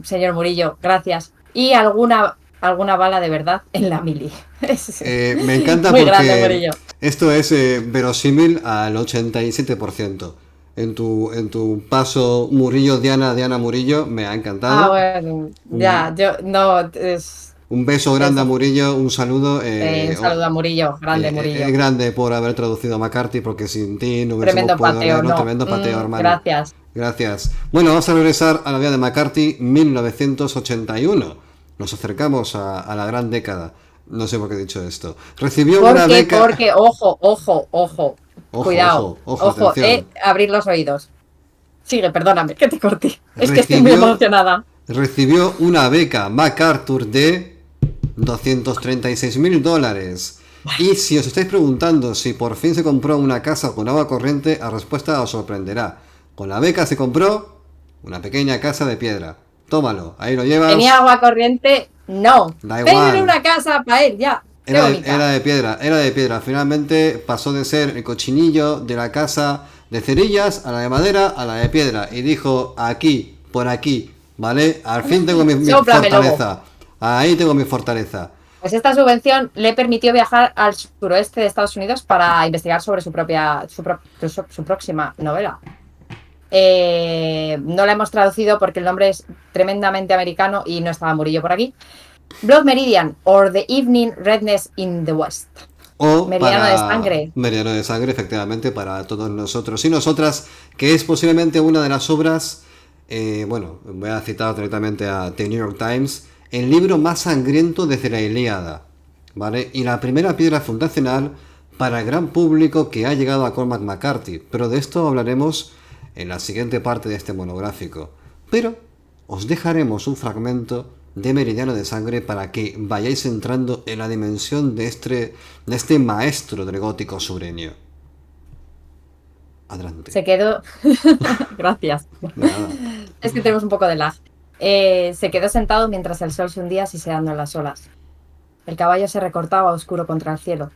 señor Murillo, gracias. Y alguna bala de verdad en la mili. Me encanta Muy grande, porque Murillo. esto es verosímil al 87%. En tu paso Murillo, Diana, Diana Murillo, me ha Ah, encantado. bueno, Un, ya, yo no, un beso grande a eso. Murillo, un saludo Un saludo a Murillo, grande Murillo. grande por haber traducido a McCarthy, porque sin ti no hubiésemos Tremendo podido pateo, leerlo. no. Tremendo pateo, hermano. Gracias. Gracias. Bueno, vamos a regresar a la vida de McCarthy, 1981. Nos acercamos a la gran década. No sé por qué he dicho esto. Recibió una beca. Porque, ojo, ojo, ojo. Ojo, Cuidado, ojo, ojo, ojo, atención. abrir los oídos. Sigue, perdóname, que te corté. Es que estoy muy Recibió, emocionada. recibió una beca MacArthur de $236.000. Y si os estáis preguntando si por fin se compró una casa con agua corriente, la respuesta os sorprenderá. Con la beca se compró una pequeña casa de piedra. Tómalo, ahí lo ¿Tenía llevas. agua corriente? No. Da Tiene igual. una casa para él, ya. Qué Era bonita. de piedra, era de piedra. Finalmente pasó de ser el cochinillo de la casa de cerillas a la de madera a la de piedra. Y dijo, aquí, por aquí, ¿vale? Al fin tengo mi Sóplame, lobo. fortaleza. Ahí tengo mi fortaleza. Pues esta subvención le permitió viajar al suroeste de Estados Unidos para investigar sobre su próxima novela. No la hemos traducido porque el nombre es tremendamente americano y no estaba Murillo por aquí. Blood Meridian or The Evening Redness in the West. O Meridiano de para sangre. Meridiano de Sangre, efectivamente, para todos nosotros y nosotras, que es posiblemente una de las obras, bueno, voy a citar directamente a The New York Times, el libro más sangriento desde la Ilíada, ¿vale? Y la primera piedra fundacional para el gran público que ha llegado a Cormac McCarthy, pero de esto hablaremos en la siguiente parte de este monográfico. Pero os dejaremos un fragmento de Meridiano de Sangre para que vayáis entrando en la dimensión de este maestro del gótico sureño. Adelante. Se quedó. Gracias. De nada. Es que tenemos un poco de lag. Se quedó sentado mientras el sol se hundía siseando en las olas. El caballo se recortaba oscuro contra el cielo.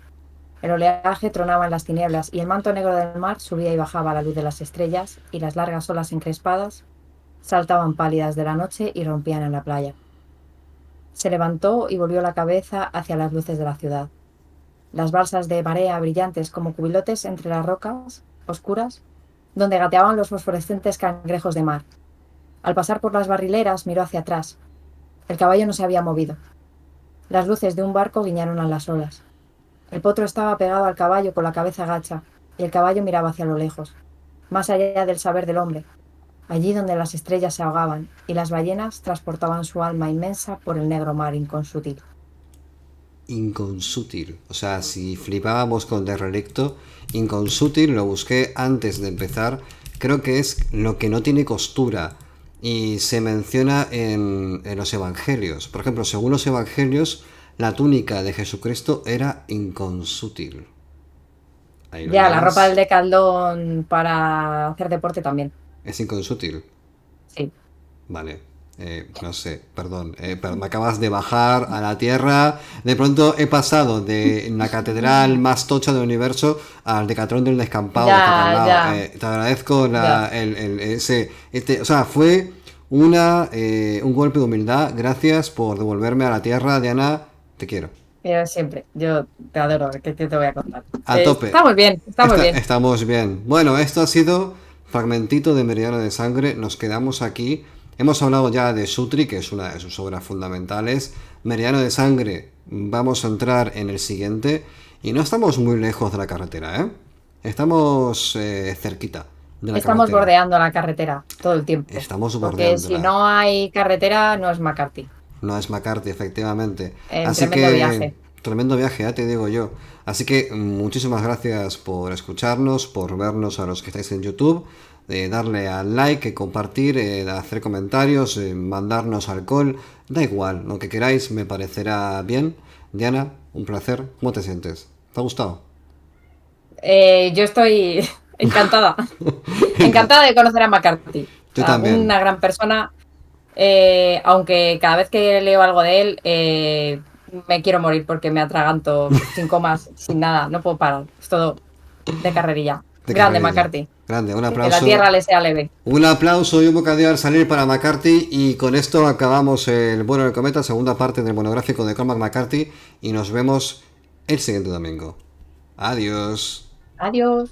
El oleaje tronaba en las tinieblas y el manto negro del mar subía y bajaba a la luz de las estrellas y las largas olas encrespadas saltaban pálidas de la noche y rompían en la playa. Se levantó y volvió la cabeza hacia las luces de la ciudad. Las balsas de marea brillantes como cubilotes entre las rocas oscuras, donde gateaban los fosforescentes cangrejos de mar. Al pasar por las barrileras miró hacia atrás. El caballo no se había movido. Las luces de un barco guiñaron a las olas. El potro estaba pegado al caballo con la cabeza gacha, y el caballo miraba hacia lo lejos, más allá del saber del hombre, allí donde las estrellas se ahogaban y las ballenas transportaban su alma inmensa por el negro mar inconsútil. Inconsútil. O sea, si flipábamos con The Relicto, Inconsútil lo busqué antes de empezar. Creo que es lo que no tiene costura. Y se menciona en los evangelios. Por ejemplo, según los evangelios, la túnica de Jesucristo era inconsútil. Ahí lo Ya, la ropa del llevas. Decathlon para hacer deporte también. Es inconsútil. Sí. Vale. No sé, perdón. Pero me acabas de bajar a la tierra. De pronto he pasado de la catedral más tocha del universo al Decatrón del descampado que está acá al Ya, lado. ya, Te agradezco ya. o sea, fue un golpe de humildad. Gracias por devolverme a la tierra, Diana. Te quiero. Yo siempre, yo te adoro, ¿qué te voy a contar? A tope. Está muy bien, está muy bien. Estamos bien. Bueno, esto ha sido fragmentito de Meridiano de Sangre. Nos quedamos aquí. Hemos hablado ya de Sutri, que es una de sus obras fundamentales. Meridiano de Sangre, vamos a entrar en el siguiente. Y no estamos muy lejos de la carretera, ¿eh? Estamos cerquita de la Estamos carretera. bordeando la carretera todo el tiempo, Estamos porque si bordeándola. no hay carretera no es McCarthy. No es McCarthy, efectivamente. En Así tremendo que, viaje. tremendo viaje, ya te digo yo. Así que muchísimas gracias por escucharnos, por vernos a los que estáis en YouTube, de darle al like, compartir, de hacer comentarios, mandarnos alcohol, da igual, lo que queráis me parecerá bien. Diana, un placer. ¿Cómo te sientes? ¿Te ha gustado? Yo estoy encantada, Venga, encantada de conocer a McCarthy. O yo sea, también. una gran persona, aunque cada vez que leo algo de él me quiero morir porque me atraganto sin comas, sin nada, no puedo parar. Es todo de carrerilla. de Grande, carrerilla. McCarthy. Grande, un Que la aplauso. tierra le sea leve. Un aplauso y un bocadillo al salir para McCarthy. Y con esto acabamos el vuelo del cometa, segunda parte del monográfico de Cormac McCarthy. Y nos vemos el siguiente domingo. Adiós. Adiós.